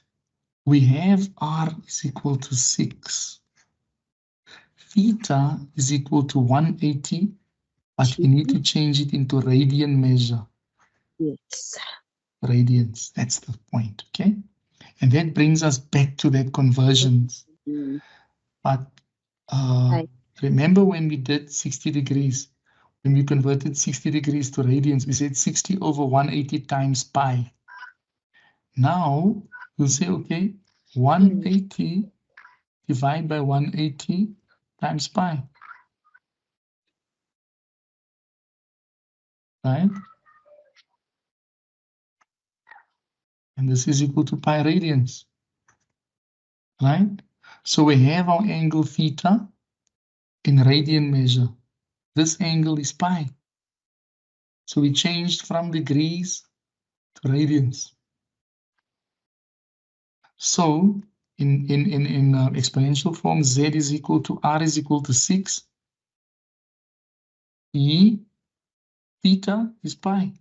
we have R is equal to 6. Theta is equal to 180, but we need to change it into radian measure. Yes. Radians, that's the point, okay? And that brings us back to that conversions. But remember when we did 60 degrees, when we converted 60 degrees to radians, we said 60 over 180 times pi. Now we'll say, okay, 180 divided by 180 times pi. right? And this is equal to pi radians, right? So we have our angle theta in radian measure. This angle is pi. So we changed from degrees to radians. So in exponential form, z is equal to r is equal to 6. E theta is pi.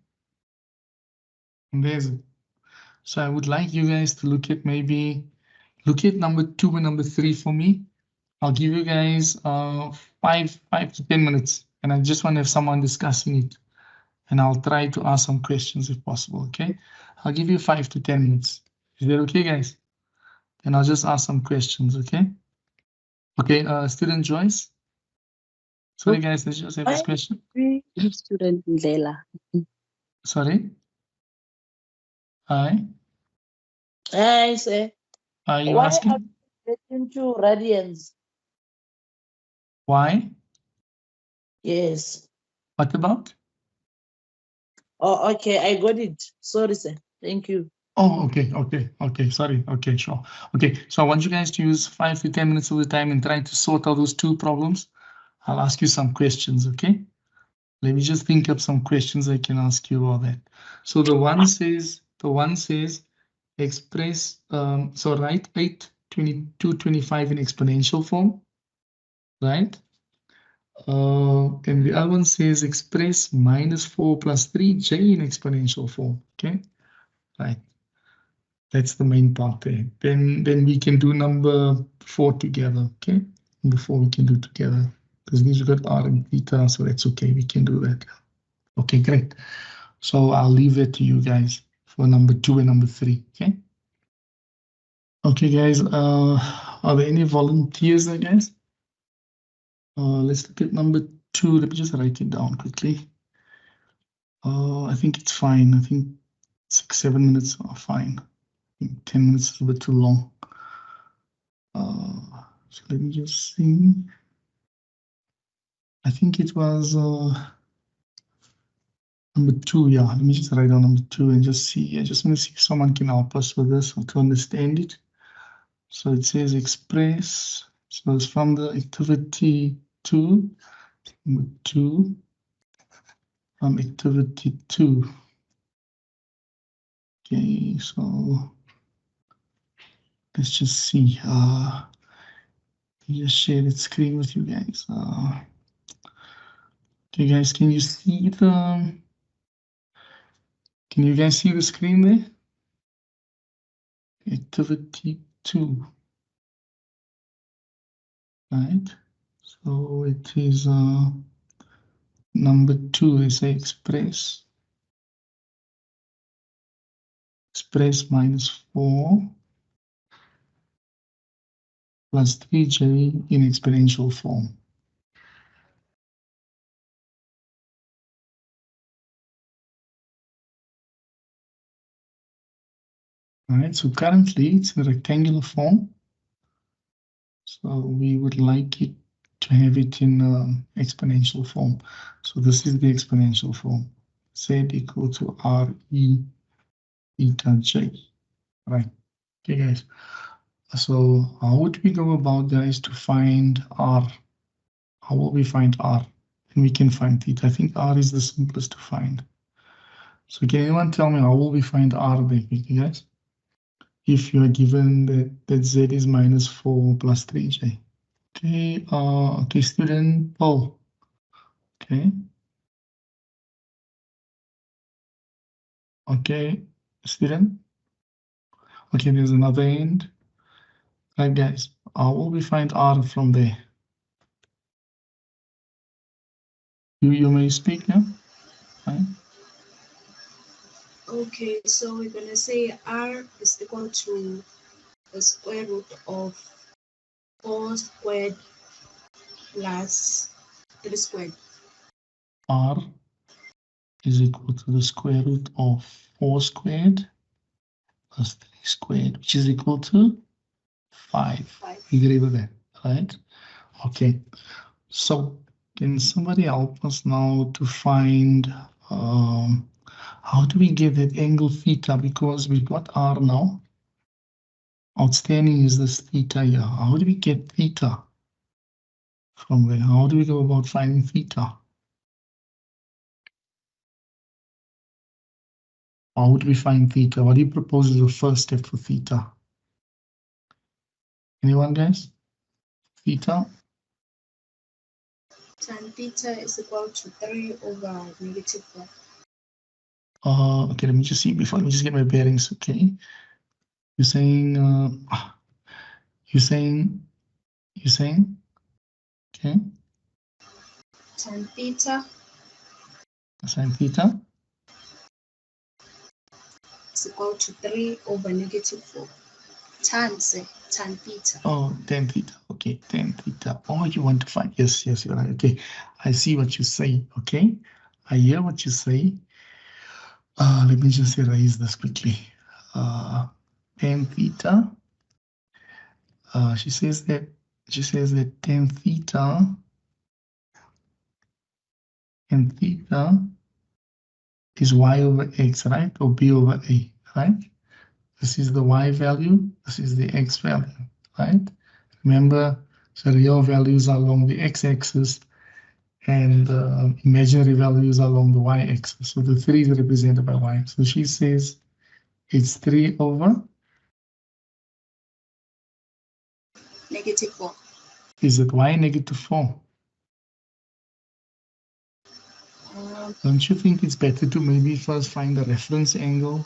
And there's it. So I would like you guys to look at number 2 and number 3 for me. I'll give you guys 5 to 10 minutes, and I just want to have someone discussing it. And I'll try to ask some questions if possible, okay? I'll give you 5 to 10 minutes. Is that okay, guys? And I'll just ask some questions, okay? Okay, student Joyce. Sorry, guys, let's just have this question. Student Ndlela. Sorry? Hi, I say, are you why are asking? you getting to radians? Why? Yes. What about? Oh, okay, I got it. Sorry, sir. Thank you. Oh, okay, sorry, okay, sure. Okay, so I want you guys to use 5 to 10 minutes of the time and try to sort out those 2 problems. I'll ask you some questions, okay? Let me just think up some questions I can ask you about that. So the one says express, so write 8, 22, 25 in exponential form, right? And the other one says express -4 plus 3j in exponential form, okay? Right. That's the main part there. Then we can do number 4 together, okay? Number 4 we can do together because these got r and theta, so that's okay. We can do that. Okay, great. So I'll leave it to you guys for number 2 and number 3, okay? Okay, guys. Are there any volunteers there, guys? Let's look at number 2. Let me just write it down quickly. I think it's fine. I think 6, 7 minutes are fine. 10 minutes is a bit too long. So let me just see. I think it was number 2. Yeah, let me just write down number 2 and just see. I just want to see if someone can help us with this or to understand it. So it says express. So it's from the activity 2, number 2, from activity 2. Okay, so let's just see. Let me just share the screen with you guys. Okay, guys, can you see the? Can you guys see the screen there? Activity 2. Right. So it is number 2. They say express -4 plus 3j in exponential form. All right, so currently it's in rectangular form. So we would like it to have it in exponential form. So this is the exponential form. Z equal to RE eta j. Right. Okay, guys. So how would we go about, guys, to find R? How will we find R? And we can find theta. I think R is the simplest to find. So can anyone tell me how will we find R there, guys? If you are given that Z is -4 plus 3j. Okay, okay, student Paul. Okay. Okay, student. Okay, there's another end. Right, guys, how will we find R from there? You may speak now. Right. Okay, so we're gonna say R is equal to the square root of 4 squared plus 3 squared. R is equal to the square root of 4 squared plus 3 squared, which is equal to 5. You agree with that, right? Okay. So can somebody help us now to find How do we get that angle theta? Because we've got R now. Outstanding is this theta here. How do we get theta from there? How do we go about finding theta? How would we find theta? What do you propose is the first step for theta? Anyone, guys? Theta? Tan theta is equal to 3 over -4. Okay, let me just see before. Let me just get my bearings. Okay, you're saying, okay. Tan theta Sine theta. is equal to 3 over -4. Tan theta. Oh, tan theta. Okay, tan theta. Oh, you want to find? Yes, yes, you're right. Okay, I see what you say. Okay, I hear what you say. Let me just erase this quickly. Tan theta. She says that tan theta is y over x, right? Or b over a, right? This is the y value. This is the x value, right? Remember, the real values are along the x-axis and imaginary values are along the y-axis. So the 3 is represented by y. So she says it's 3 over -4. Is it y -4? Don't you think it's better to maybe first find the reference angle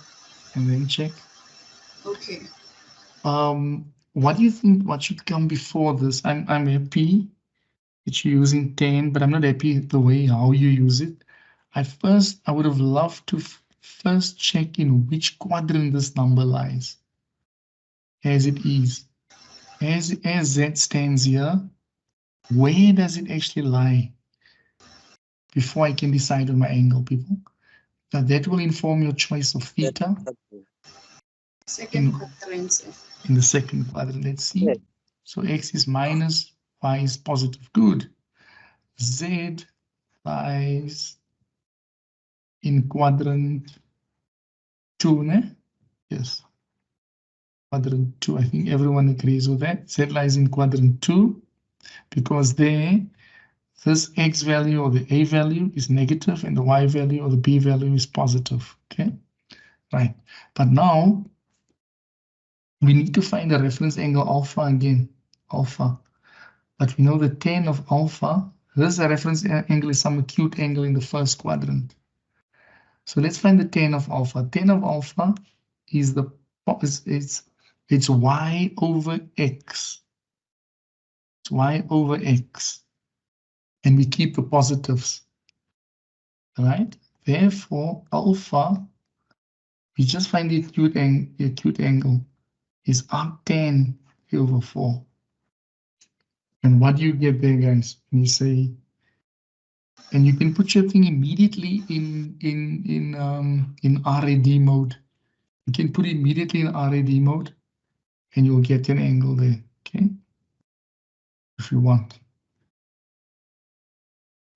and then check? Okay. What do you think? What should come before this? I'm happy that you're using tan, but I'm not happy the way how you use it. I would have loved to first check in which quadrant this number lies, as it is. As Z stands here, where does it actually lie? Before I can decide on my angle, people. Now that will inform your choice of theta. Second quadrant. In the second quadrant, let's see. Yeah. So X is minus, Y is positive. Good. Z lies in quadrant 2, ne? Yes. Quadrant 2, I think everyone agrees with that. Z lies in quadrant 2 because there, this X value or the A value is negative and the Y value or the B value is positive, okay? Right, but now we need to find a reference angle alpha again, alpha. But we know the tan of alpha, this reference angle is some acute angle in the first quadrant. So let's find the tan of alpha. Tan of alpha is it's y over x. It's y over x. And we keep the positives. All right? Therefore, alpha, we just find the acute angle is arctan over 4. And what do you get there, guys? When you say, and you can put your thing immediately in RAD mode. You can put it immediately in RAD mode, and you'll get an angle there. Okay, if you want.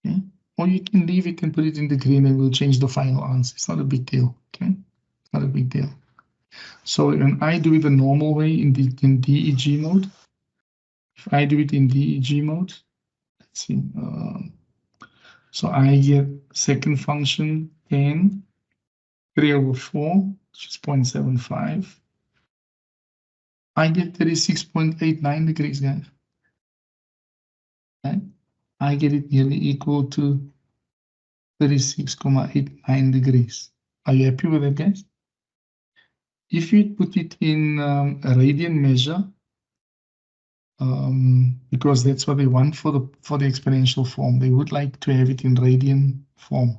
Okay, or you can leave it and put it in the green, and we'll change the final answer. It's not a big deal. Okay, it's not a big deal. So when I do it the normal way in DEG mode, if I do it in DEG mode, let's see. So I get second function tan 3 over 4, which is 0.75. I get 36.89 degrees, guys. Okay. I get it nearly equal to 36.89 degrees. Are you happy with that, guys? If you put it in a radian measure, because that's what they want for the exponential form, they would like to have it in radian form.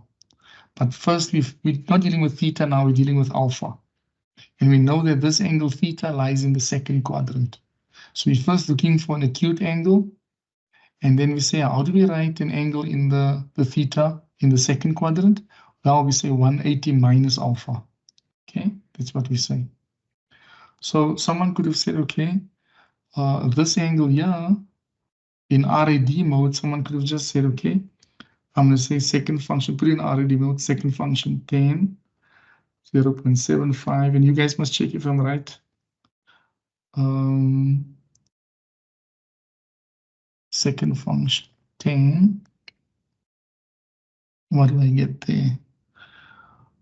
But first, we're not dealing with theta now, we're dealing with alpha. And we know that this angle theta lies in the second quadrant. So we're first looking for an acute angle. And then we say, how do we write an angle in the theta in the second quadrant? Well, we say 180 minus alpha. Okay, that's what we say. So someone could have said, okay, this angle here, in RAD mode, someone could have just said, okay, I'm going to say second function, put in already note, second function 10, 0.75, and you guys must check if I'm right. Second function 10. What do I get there?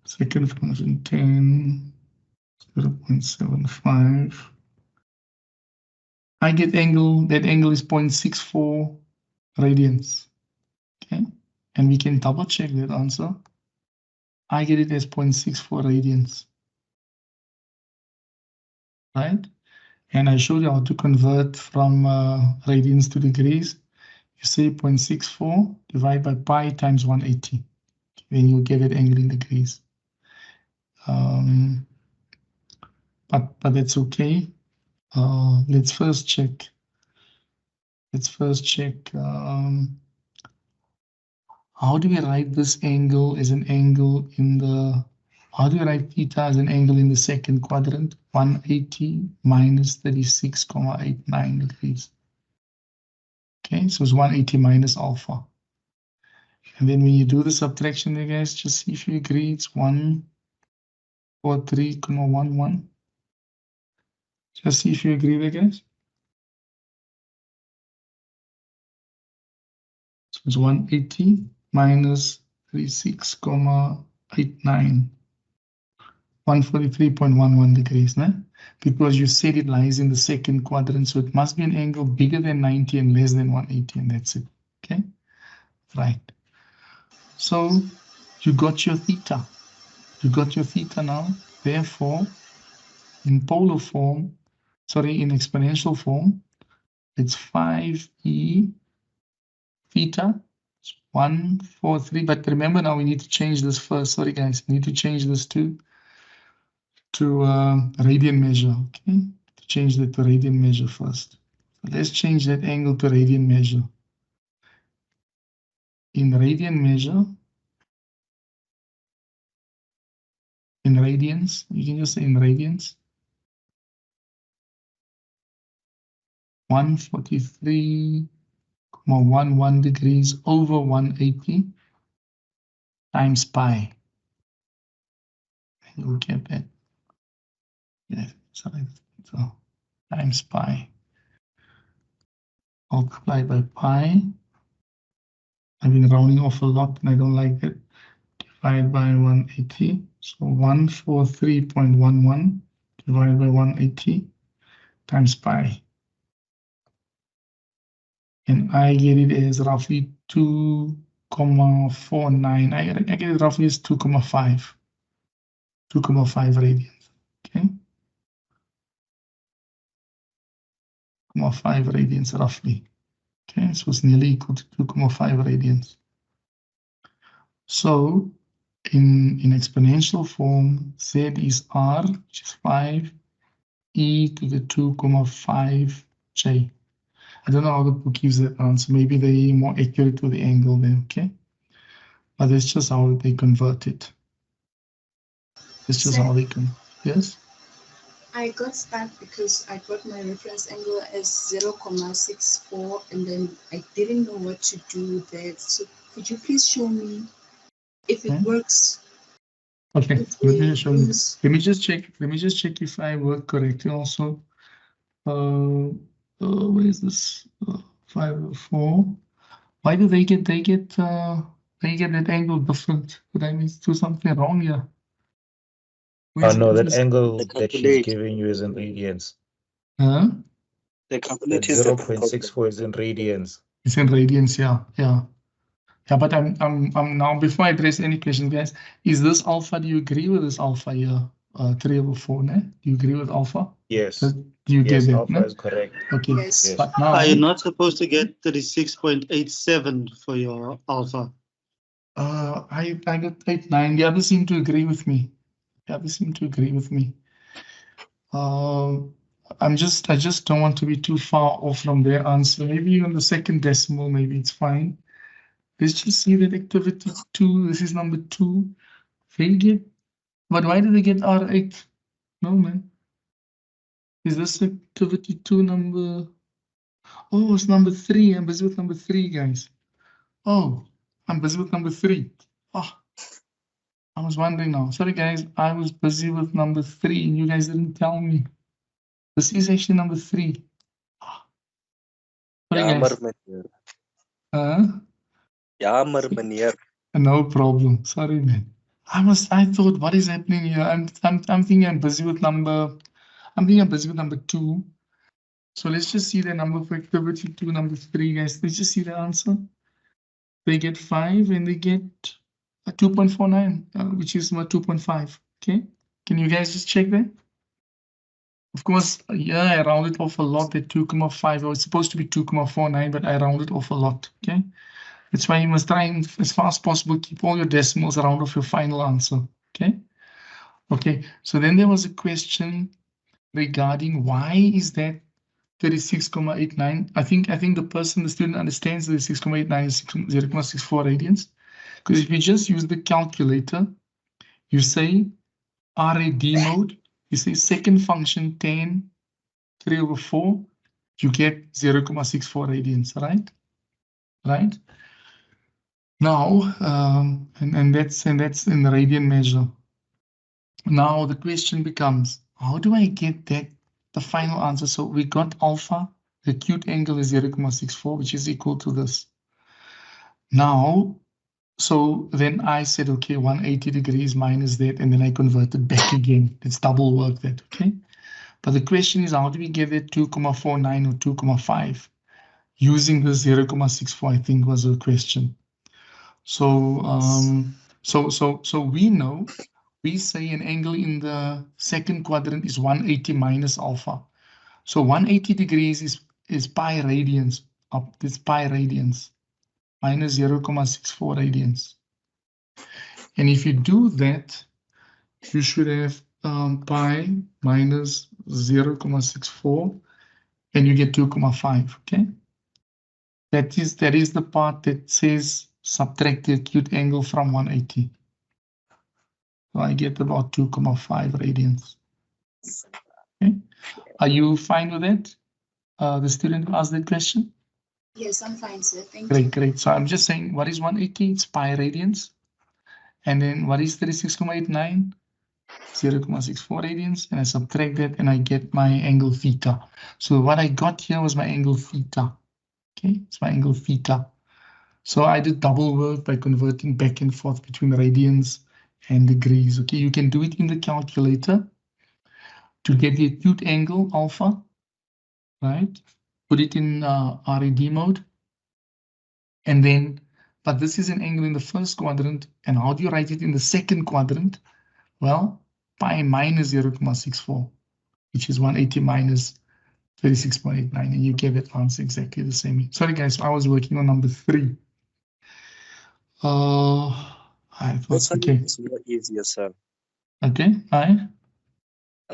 Second function 10, 0.75. I get angle, that angle is 0.64 radians. Okay, and we can double check that answer. I get it as 0.64 radians. Right? And I showed you how to convert from radians to degrees. You say 0.64 divided by pi times 180. Then you'll get that angle in degrees. But that's okay. Let's first check. How do we write this angle as an angle in the, how do we write theta as an angle in the second quadrant? 180 minus 36,89 degrees. Okay, so it's 180 minus alpha. And then when you do the subtraction there, guys, just see if you agree, it's 143,11. Just see if you agree there, guys. So it's 180 minus 36,89. 143.11 degrees, né? Because you said it lies in the second quadrant, so it must be an angle bigger than 90 and less than 180, and that's it. Okay, right. So you got your theta. You got your theta now. Therefore, in polar form, sorry, in exponential form, it's 5e theta. It's 143. But remember now, we need to change this first. Sorry, guys, we need to change this to radian measure. Okay, to change that to radian measure first. So let's change that angle to radian measure. In radian measure, in radians, you can just say in radians, 143.11 degrees over 180 times pi. You'll get that. Yeah, sorry. So times pi multiplied by pi. I've been rounding off a lot and I don't like it. Divided by 180. So 143.11 divided by 180 times pi. And I get it as roughly 2,49. I get it roughly as 2,5. 2,5 radians. Okay. 2,5 radians roughly. Okay, so it's nearly equal to 2,5 radians. So in exponential form, Z is R, which is 5 e to the 2,5j. I don't know how the book gives that answer. Maybe they're more accurate with the angle there, okay? But that's just how they convert it. It's just how they can, yes? I got stuck because I got my reference angle as 0,64 and then I didn't know what to do with that. So could you please show me if it works? Okay, let me show you. Let me just check if I work correctly also. Where is this? 504. Why do they get that angle different? Did I do something wrong here? Oh no, that angle that she's giving you is in radians. Huh? The That calculator is 0.64 is in radians. It's in radians, yeah. Yeah, but I'm now, before I address any question, guys, is this alpha? Do you agree with this alpha here? 3/4, ne? Do you agree with alpha? Yes. Do you get Yes, that? alpha Ne? is correct. Okay. Yes. Yes. But now, Are you not supposed to get 36.87 for your alpha? I got 8.9. The others seem to agree with me. I just don't want to be too far off from their answer. Maybe on the second decimal, maybe it's fine. Let's just see that activity 2. This is number 2. They get, but why do they get R8? No, man. Is this activity 2 number? Oh, it's number 3. I'm busy with number 3, guys. Oh, I'm busy with number 3. Oh, I was wondering now. Sorry, guys. I was busy with number 3 and you guys didn't tell me. This is actually number 3. Sorry, guys. Jammer, meneer. No problem. Sorry, man. I thought, what is happening here? I'm thinking I'm busy with number 2. So let's just see the number for activity 2, number 3, guys. Let's just see the answer. They get 5 and they get a 2.49, which is 2.5. Okay. Can you guys just check that? Of course, yeah, I rounded off a lot at 2.5. It was supposed to be 2.49, but I rounded off a lot. Okay. That's why you must try and, as far as possible, keep all your decimals around of your final answer. Okay. Okay. So then there was a question regarding why is that 36.89. I think the student understands that 6.89 is 0.64 radians. Because if you just use the calculator, you say RAD mode, you say second function 10 3/4, you get 0.64 radians, right? Right? Now, and that's in the radian measure. Now the question becomes, how do I get that the final answer? So we got alpha, the acute angle is 0.64, which is equal to this. Now, so then I said, okay, 180 degrees minus that, and then I converted back again. Let's double work that, okay? But the question is, how do we get that 2.49 or 2.5? Using the 0.64, I think was the question. So, so we know, we say an angle in the second quadrant is 180 minus alpha. So 180 degrees is pi radians, up this pi radians, minus 0.64 radians. And if you do that, you should have pi minus 0.64, and you get 2.5, okay? That is the part that says subtract the acute angle from 180. So I get about 2.5 radians. Okay. Are you fine with that? The student who asked that question? Yes, I'm fine, sir. Thank Great, you. great. So I'm just saying, what is 180? It's pi radians. And then what is 36.89? 0.64 radians. And I subtract that and I get my angle theta. So what I got here was my angle theta. Okay, it's my angle theta. So I did double work by converting back and forth between radians and degrees. Okay, you can do it in the calculator to get the acute angle alpha, right? Put it in RAD mode. And then, but this is an angle in the first quadrant. And how do you write it in the second quadrant? Well, pi minus 0.64, which is 180 minus 36.89. And you get that answer exactly the same. Sorry, guys, I was working on number 3. I thought, This one okay. is more easier, sir. Okay, I'm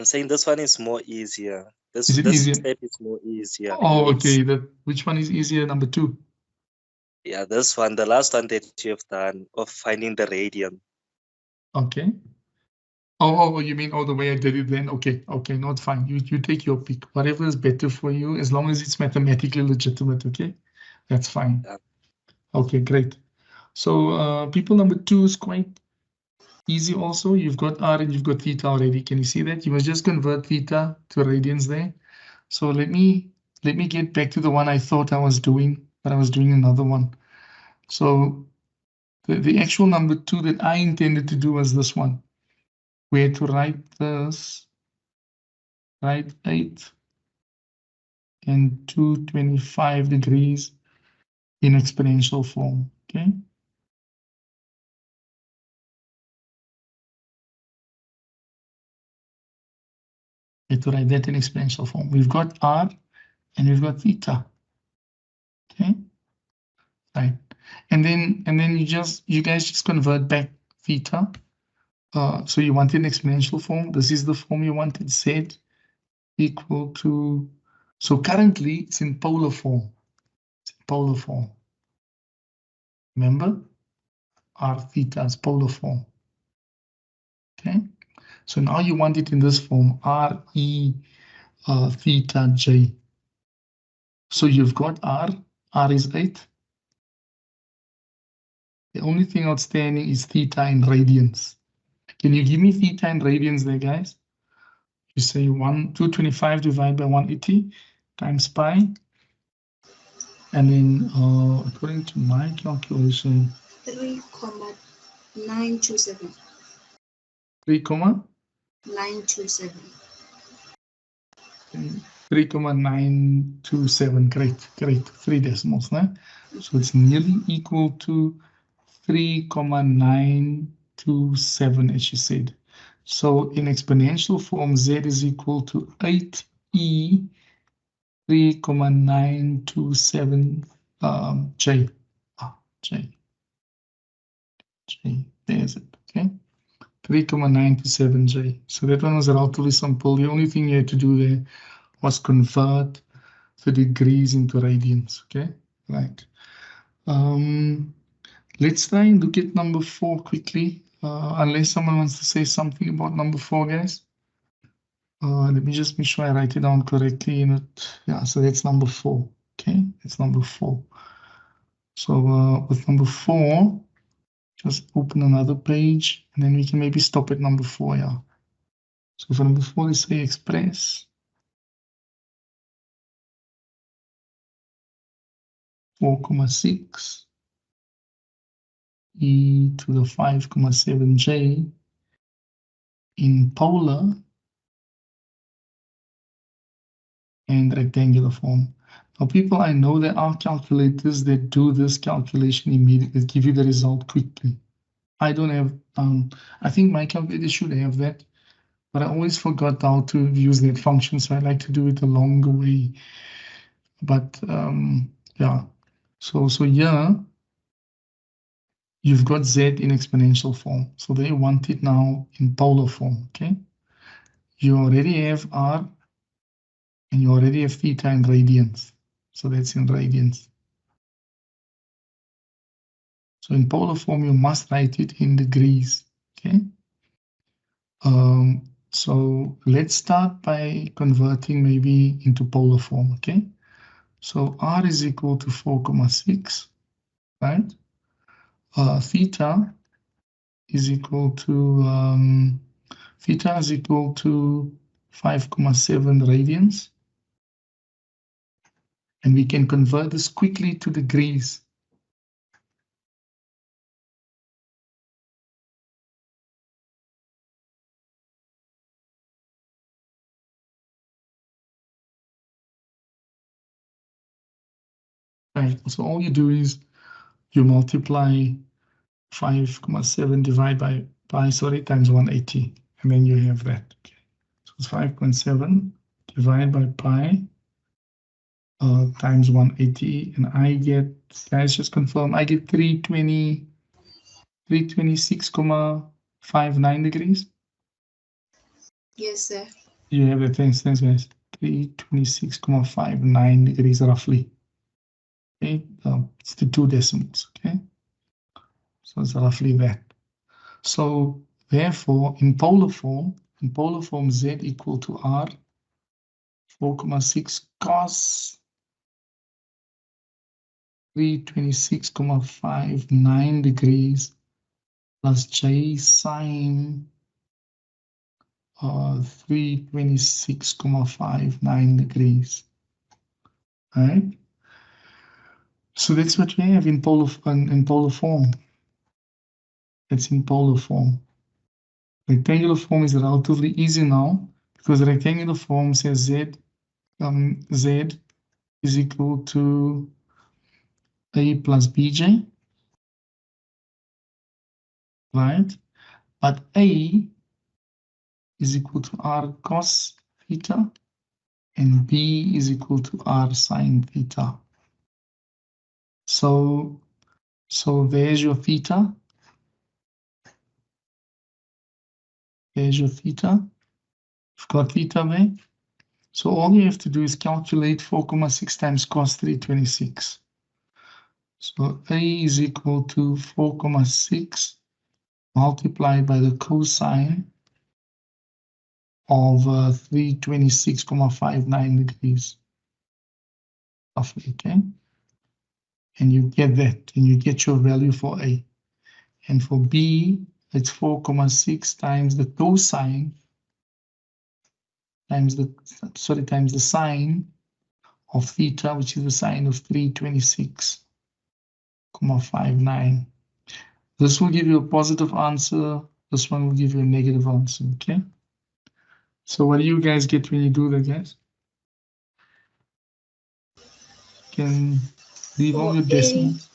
saying this one is more easier. This step is more easier. Oh, yes. okay. Which one is easier? Number 2. Yeah, this one, the last one that you have done of finding the radian. Okay. Oh, you mean the way I did it then? Okay, not fine. You take your pick. Whatever is better for you, as long as it's mathematically legitimate. Okay, that's fine. Yeah. Okay, great. So people number 2 is quite easy. Also, you've got R and you've got theta already. Can you see that? You must just convert theta to radians there. So let me get back to the one I thought I was doing, but I was doing another one. So the actual number 2 that I intended to do was this one. We had to write this, right, 8 and 225 degrees in exponential form, okay? We had to write that in exponential form. We've got R and we've got theta, okay? Right, and then you guys just convert back theta. So you want it in exponential form. This is the form you wanted, Z equal to, so currently it's in polar form. It's in polar form. Remember? R theta is polar form. Okay, so now you want it in this form, R E theta J. So you've got R is 8. The only thing outstanding is theta in radians. Can you give me theta in radians there, guys? You say 225 divided by 180 times pi. And then according to my calculation, 3,927. 3,927. 927. 3,927. Great. 3 decimals, no? So it's nearly equal to 3,927, as she said. So in exponential form, z is equal to 8e 3,927 j. There's it. Okay, 3,927 j. So that one was relatively simple. The only thing you had to do there was convert the degrees into radians. Okay, right. Let's try and look at number 4 quickly, unless someone wants to say something about number 4, guys. Let me just make sure I write it down correctly. Yeah, so that's number 4. Okay, that's number 4. So with number 4, just open another page, and then we can maybe stop at number 4. Yeah. So for number 4, let's say express 4,6 e to the 5,7 j in polar and rectangular form. Now, people, I know there are calculators that do this calculation immediately, give you the result quickly. I don't have, I think my calculator should have that, but I always forgot how to use that function, so I like to do it the longer way. But yeah, so here you've got z in exponential form, so they want it now in polar form. Okay, you already have r, and you already have theta in radians, so that's in radians. So in polar form, you must write it in degrees. Okay. So let's start by converting maybe into polar form. Okay. So r is equal to 4,6, right? Theta is equal to 5,7 radians, and we can convert this quickly to degrees. Right, so all you do is you multiply 5,7 divided by pi, times 180, and then you have that. Okay. So it's 5.7 divided by pi times 180, and I get, guys, just confirm, I get 326,59 degrees. Yes, sir. You have that. Thanks, guys. 326,59 degrees roughly. Okay, it's the 2 decimals. Okay, so it's roughly that. So therefore, in polar form, z equal to r 4,6 cos 326,59 degrees plus j sine 326,59 degrees. All right. So that's what we have in polar form. It's in polar form. Rectangular form is relatively easy now, because rectangular form says z is equal to a plus bj, right? But a is equal to r cos theta, and b is equal to r sine theta. So there's your theta. There's your theta. You've got theta there. So all you have to do is calculate 4,6 times cos 326. So a is equal to 4,6 multiplied by the cosine of 326,59 degrees. Roughly, okay? And you get that, and you get your value for a. And for B, it's 4,6 times the cosine times the sine of theta, which is the sine of 326,59. This will give you a positive answer. This one will give you a negative answer, okay? So what do you guys get when you do that, guys? You can leave all your decimals.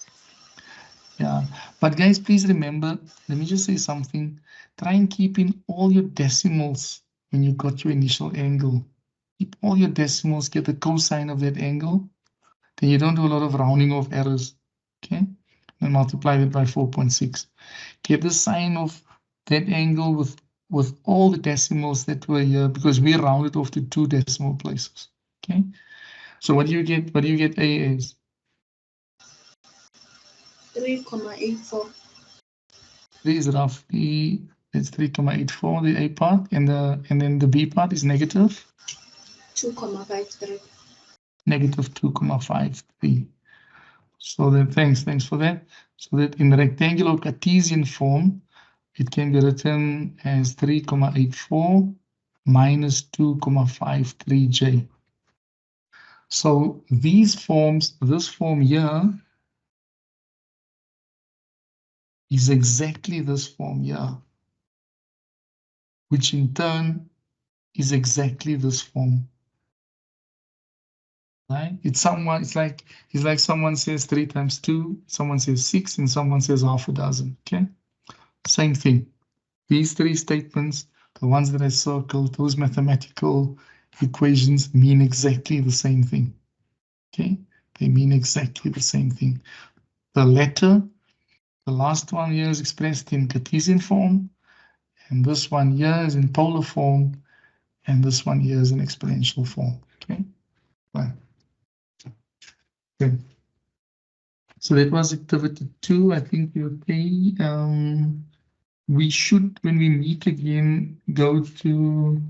Yeah, but guys, please remember, let me just say something. Try and keep in all your decimals when you got your initial angle. Keep all your decimals, get the cosine of that angle. Then you don't do a lot of rounding off errors, okay? And multiply that by 4.6. Get the sine of that angle with all the decimals that were here, because we rounded off to 2 decimal places, okay? So what do you get? What do you get A as? 3,84. 3 is roughly, it's 3,84, the A part, and then the B part is negative? 2,53. Negative 2,53. So that, thanks for that. So that in the rectangular Cartesian form, it can be written as 3,84 minus 2,53J. So these forms, this form here is exactly this form here, which in turn is exactly this form. Right? It's like someone says 3 times 2, someone says 6, and someone says half a dozen. Okay, same thing. These 3 statements, the ones that I circled, those mathematical equations mean exactly the same thing. Okay, they mean exactly the same thing. The letter, the last one here is expressed in Cartesian form, and this one here is in polar form, and this one here is in exponential form. Okay, right. Okay. So that was activity 2. I think we're okay. We should, when we meet again, go to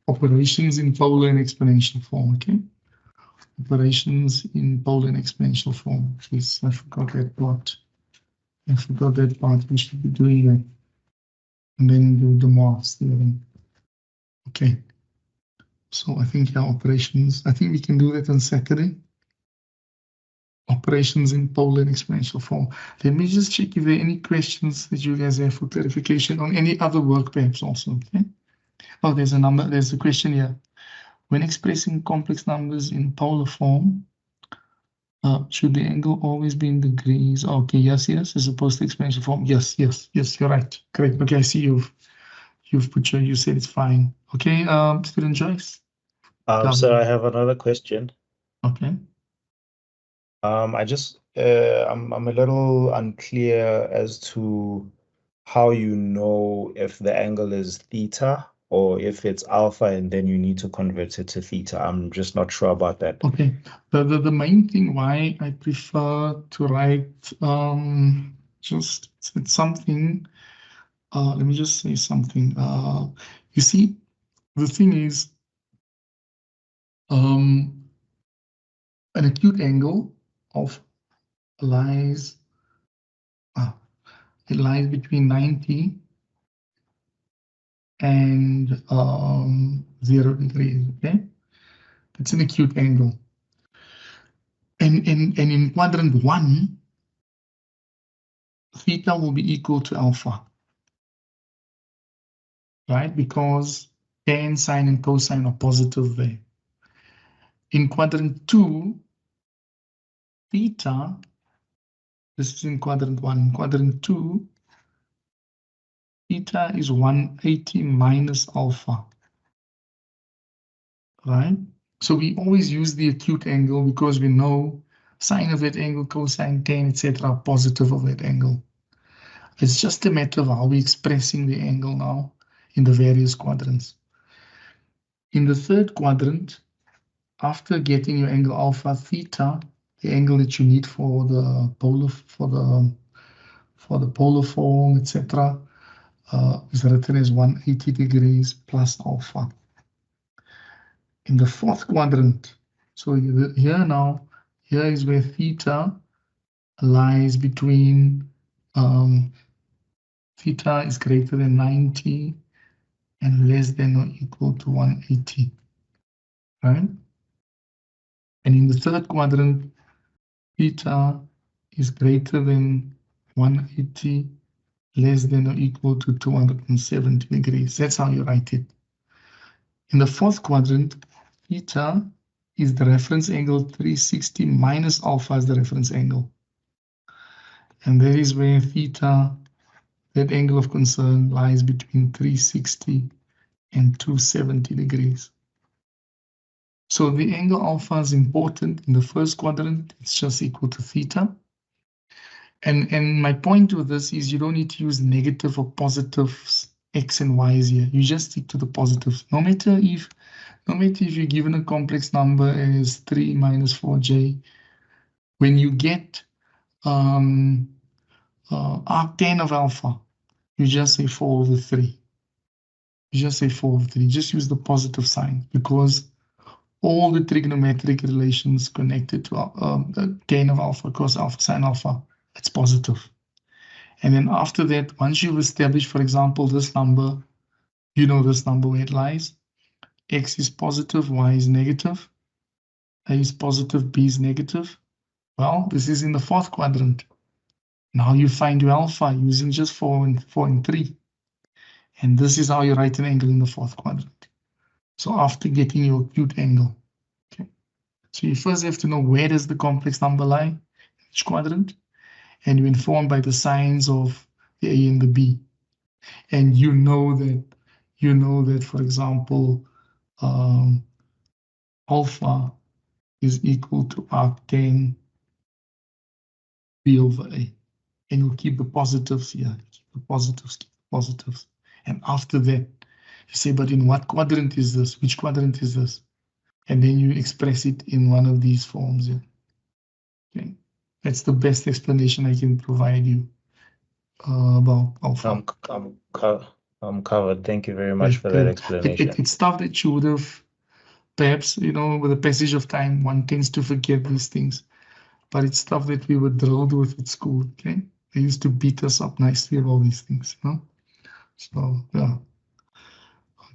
operations in polar and exponential form. Okay, operations in polar and exponential form. Please, I forgot that part. We should be doing that, and then do the maths theorem. Okay. So I think our operations. I think we can do that on Saturday. Operations in polar and exponential form. Let me just check if there are any questions that you guys have for clarification on any other work perhaps also. Okay. Oh, there's a question here. When expressing complex numbers in polar form, should the angle always be in degrees? Okay, yes, as opposed to exponential form. Yes, you're right. Correct. Okay, I see you've put you said it's fine. Okay, student Joyce. So I have another question. Okay. I'm a little unclear as to how you know if the angle is theta or if it's alpha and then you need to convert it to theta. I'm just not sure about that. Okay. The main thing why I prefer to write just something. Let me just say something. You see, the thing is, an acute angle lies between 90 and 0 degrees. Okay, it's an acute angle, and in quadrant 1, theta will be equal to alpha, right? Because tan, sine, and cosine are positive there. In quadrant 2, theta, this is in quadrant 1. Quadrant 2, theta is 180 minus alpha, right? So we always use the acute angle because we know sine of that angle, cosine, tan, etc. are positive of that angle. It's just a matter of how we're expressing the angle now in the various quadrants. In the third quadrant, after getting your angle alpha, theta, the angle that you need for the polar form, etc., is written as 180 degrees plus alpha. In the fourth quadrant, so here is where theta lies between theta is greater than 90 and less than or equal to 180, right? And in the third quadrant, theta is greater than 180, less than or equal to 270 degrees. That's how you write it. In the fourth quadrant, theta is the reference angle 360 minus alpha is the reference angle. And that is where theta, that angle of concern, lies between 360 and 270 degrees. So the angle alpha is important in the first quadrant. It's just equal to theta. And my point with this is you don't need to use negative or positives x and y's here. You just stick to the positives. No matter if you're given a complex number as 3 minus 4j, when you get arctan of alpha, you just say 4 over 3. You just say 4 over 3. Just use the positive sign because all the trigonometric relations connected to tan of alpha, cos alpha, sin alpha, it's positive. And then after that, once you've established, for example, this number, you know this number where it lies. X is positive, Y is negative. A is positive, B is negative. Well, this is in the fourth quadrant. Now you find your alpha using just 4 and 3. And this is how you write an angle in the fourth quadrant. So after getting your acute angle, okay. So you first have to know where does the complex number lie, which quadrant, and you're informed by the signs of the A and the B. And you know that, for example, alpha is equal to arctan B over A. And you'll keep the positives here, keep the positives. And after that, you say, but in what quadrant is this? Which quadrant is this? And then you express it in one of these forms here. Okay. That's the best explanation I can provide you about alpha. I'm covered. Thank you very much for that explanation. It's stuff that you would have, perhaps, with the passage of time, one tends to forget these things. But it's stuff that we were drilled with at school, okay? They used to beat us up nicely of all these things, So, yeah.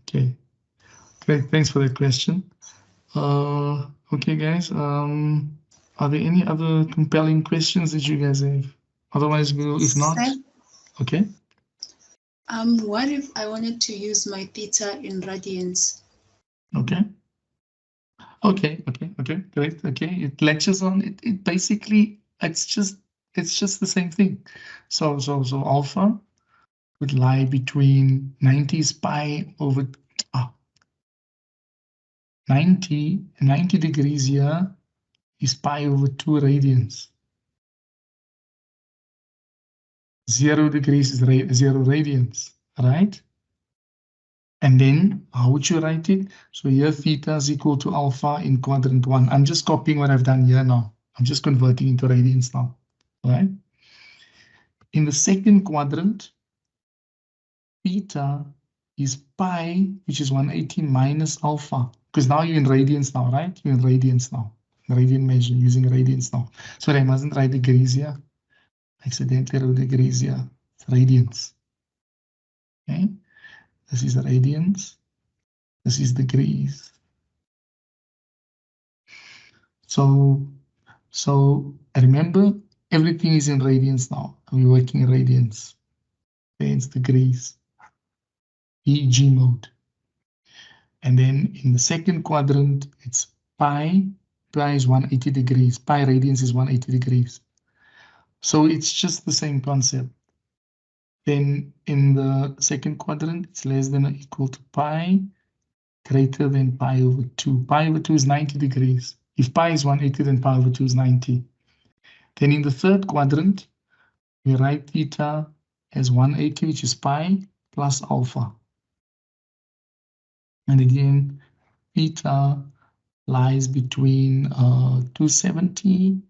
Okay. Great, thanks for that question. Okay, guys, are there any other compelling questions that you guys have? Otherwise, if not, okay. What if I wanted to use my theta in radians? Okay, great. Okay, it latches on it basically, it's just the same thing. So alpha would lie between 90 is pi over 90 degrees here is pi over 2 radians. 0 degrees is 0 radians, right? And then how would you write it? So here theta is equal to alpha in quadrant 1. I'm just copying what I've done here now. I'm just converting into radians now, right? In the second quadrant, theta is pi, which is 180 minus alpha, because now you're in radians now, right? You're in radians now. Radian measure using radians now. So I mustn't write degrees here. I accidentally wrote degrees here. It's radians. Okay. This is radians. This is degrees. So remember, everything is in radians now. We're working in radians. Okay, it's degrees. EEG mode. And then in the second quadrant, it's pi. Pi is 180 degrees. Pi radians is 180 degrees. So it's just the same concept. Then in the second quadrant, it's less than or equal to pi, greater than pi over 2. Pi over 2 is 90 degrees. If pi is 180, then pi over 2 is 90. Then in the third quadrant, we write theta as 180, which is pi, plus alpha. And again, theta lies between 270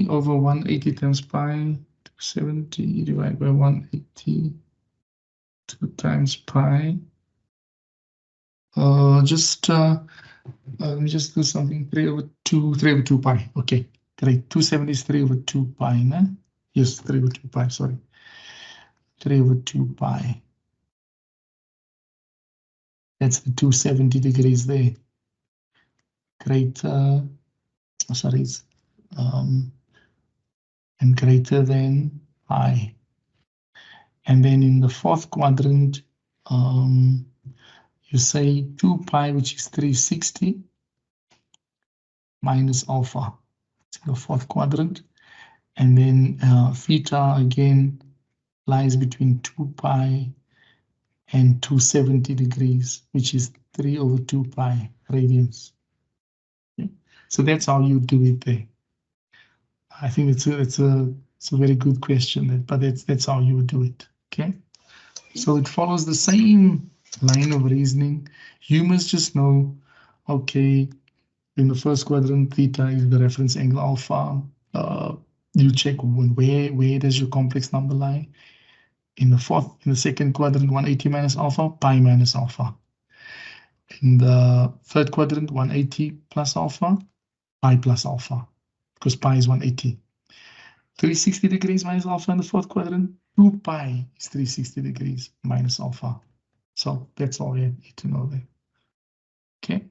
over 180 times pi, 270 divided by 180, 2 times pi. Let me just do something. 3 over 2 pi. Okay, great. 270 is 3 over 2 pi. Nah? Yes, 3 over 2 pi, sorry. 3 over 2 pi. That's the 270 degrees there. Greater, sorry, it's, and greater than pi. And then in the fourth quadrant, you say 2 pi, which is 360, minus alpha. It's in the fourth quadrant. And then theta again lies between 2 pi and 270 degrees, which is 3 over 2 pi radians. Okay. So that's how you do it there. I think it's a very good question, but that's how you would do it. Okay. So it follows the same line of reasoning. You must just know, okay, in the first quadrant, theta is the reference angle alpha. You check where does your complex number lie. In the second quadrant, 180 minus alpha, pi minus alpha. In the third quadrant, 180 plus alpha, pi plus alpha, because pi is 180. 360 degrees minus alpha in the fourth quadrant, 2 pi is 360 degrees minus alpha. So that's all you need to know there. Okay.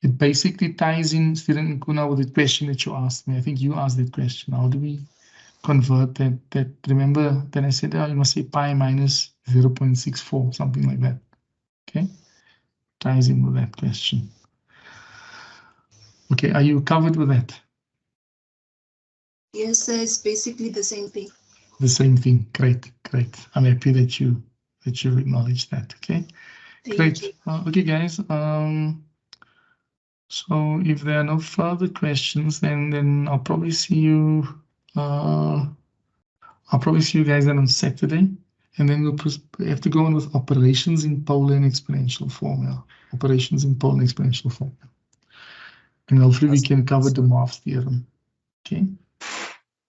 It basically ties in, student Nkuna, with the question that you asked me. I think you asked that question. How do we convert that? Remember that I said, oh, you must say pi minus 0.64, something like that. Okay. Ties in with that question. Okay, are you covered with that? Yes, sir, it's basically the same thing. The same thing. Great, great. I'm happy that you acknowledge that. Okay. Thank you. Okay, guys. So if there are no further questions, then I'll probably see you. I'll probably see you guys then on Saturday, and then we'll have to go on with operations in polar and exponential form. Yeah. Operations in polar and exponential form. And hopefully we can cover the Marv's theorem. Okay.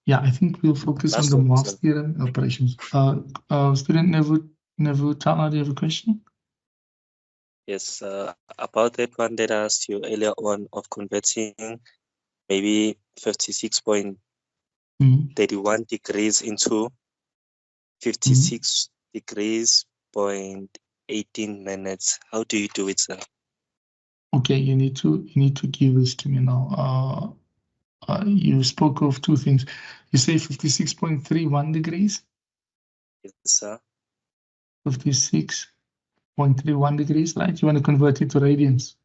Yeah, I think we'll focus on the Marv's theorem operations. Student Nevutala, do you have a question? Yes, about that one that I asked you earlier on of converting maybe 56.31 degrees into 56 degrees point 18 minutes. How do you do it, sir? Okay, you need to give this to me now. You spoke of two things. You say 56.31 degrees? Yes, sir. 56.31 degrees, right? You want to convert it to radians.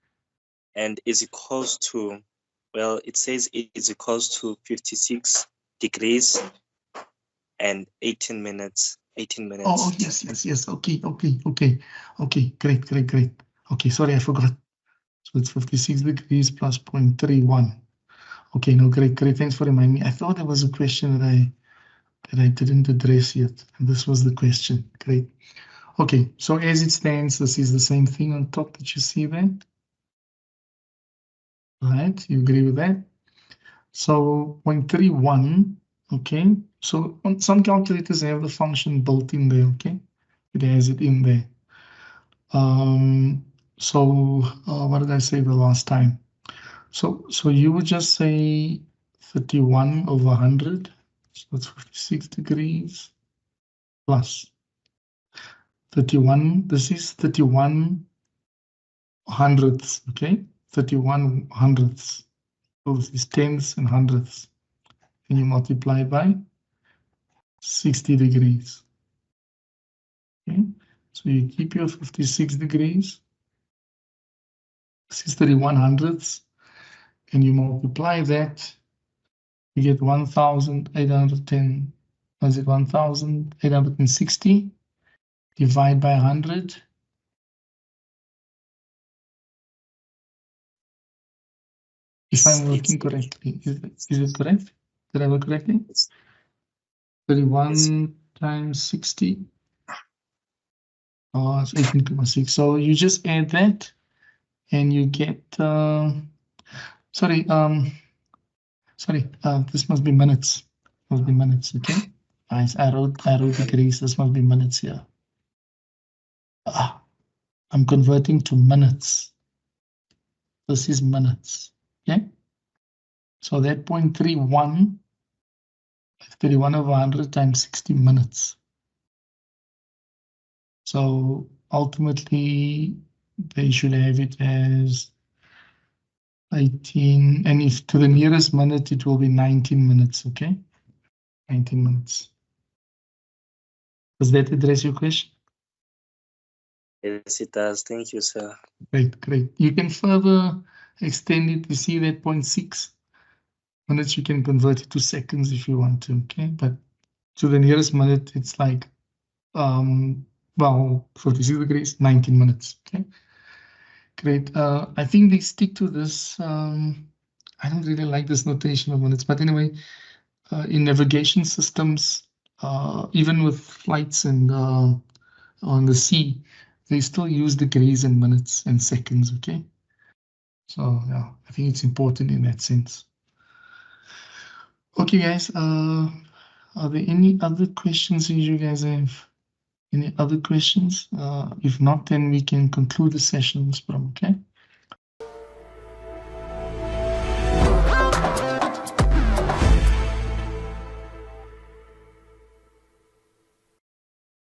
And is equals to, well, it says it is equals to 56 degrees and 18 minutes. 18 minutes. Oh, yes. Okay. Great. Okay, sorry, I forgot. So it's 56 degrees plus 0.31. Okay, no, great. Thanks for reminding me. I thought there was a question that I didn't address yet, and this was the question. Great. Okay, so as it stands, this is the same thing on top that you see there. Right, you agree with that? So 0.31, okay. So on some calculators have the function built in there, okay. It has it in there. What did I say the last time? So you would just say 31 over 100, so it's 56 degrees plus 31. This is 31 hundredths, okay? 31 hundredths. So this is tenths and hundredths. And you multiply by 60 degrees. Okay, so you keep your 56 degrees. This is 31 hundredths. And you multiply that, you get 1,810. Was it 1,860? Divide by 100. If I'm working correctly, is it correct? Did I work correctly? 31 times 60. Oh, it's 18.6. So you just add that, and you get. This must be minutes. Must be minutes. Okay. Nice. I wrote degrees. This must be minutes here. I'm converting to minutes. This is minutes. Okay. So that 0.31 31 over 100 times 60 minutes. So ultimately, they should have it as 18, and if to the nearest minute, it will be 19 minutes, okay? 19 minutes. Does that address your question? Yes, it does. Thank you, sir. Great, great. You can further extend it. You see that 0.6 minutes, you can convert it to seconds if you want to, okay? But to the nearest minute, it's like, well, 46 degrees, 19 minutes, okay? Great. I think they stick to this. I don't really like this notation of minutes, but anyway, in navigation systems, even with flights and on the sea, they still use degrees and minutes and seconds, okay? So yeah, I think it's important in that sense. Okay, guys, are there any other questions you guys have? Any other questions? If not, then we can conclude the session, okay?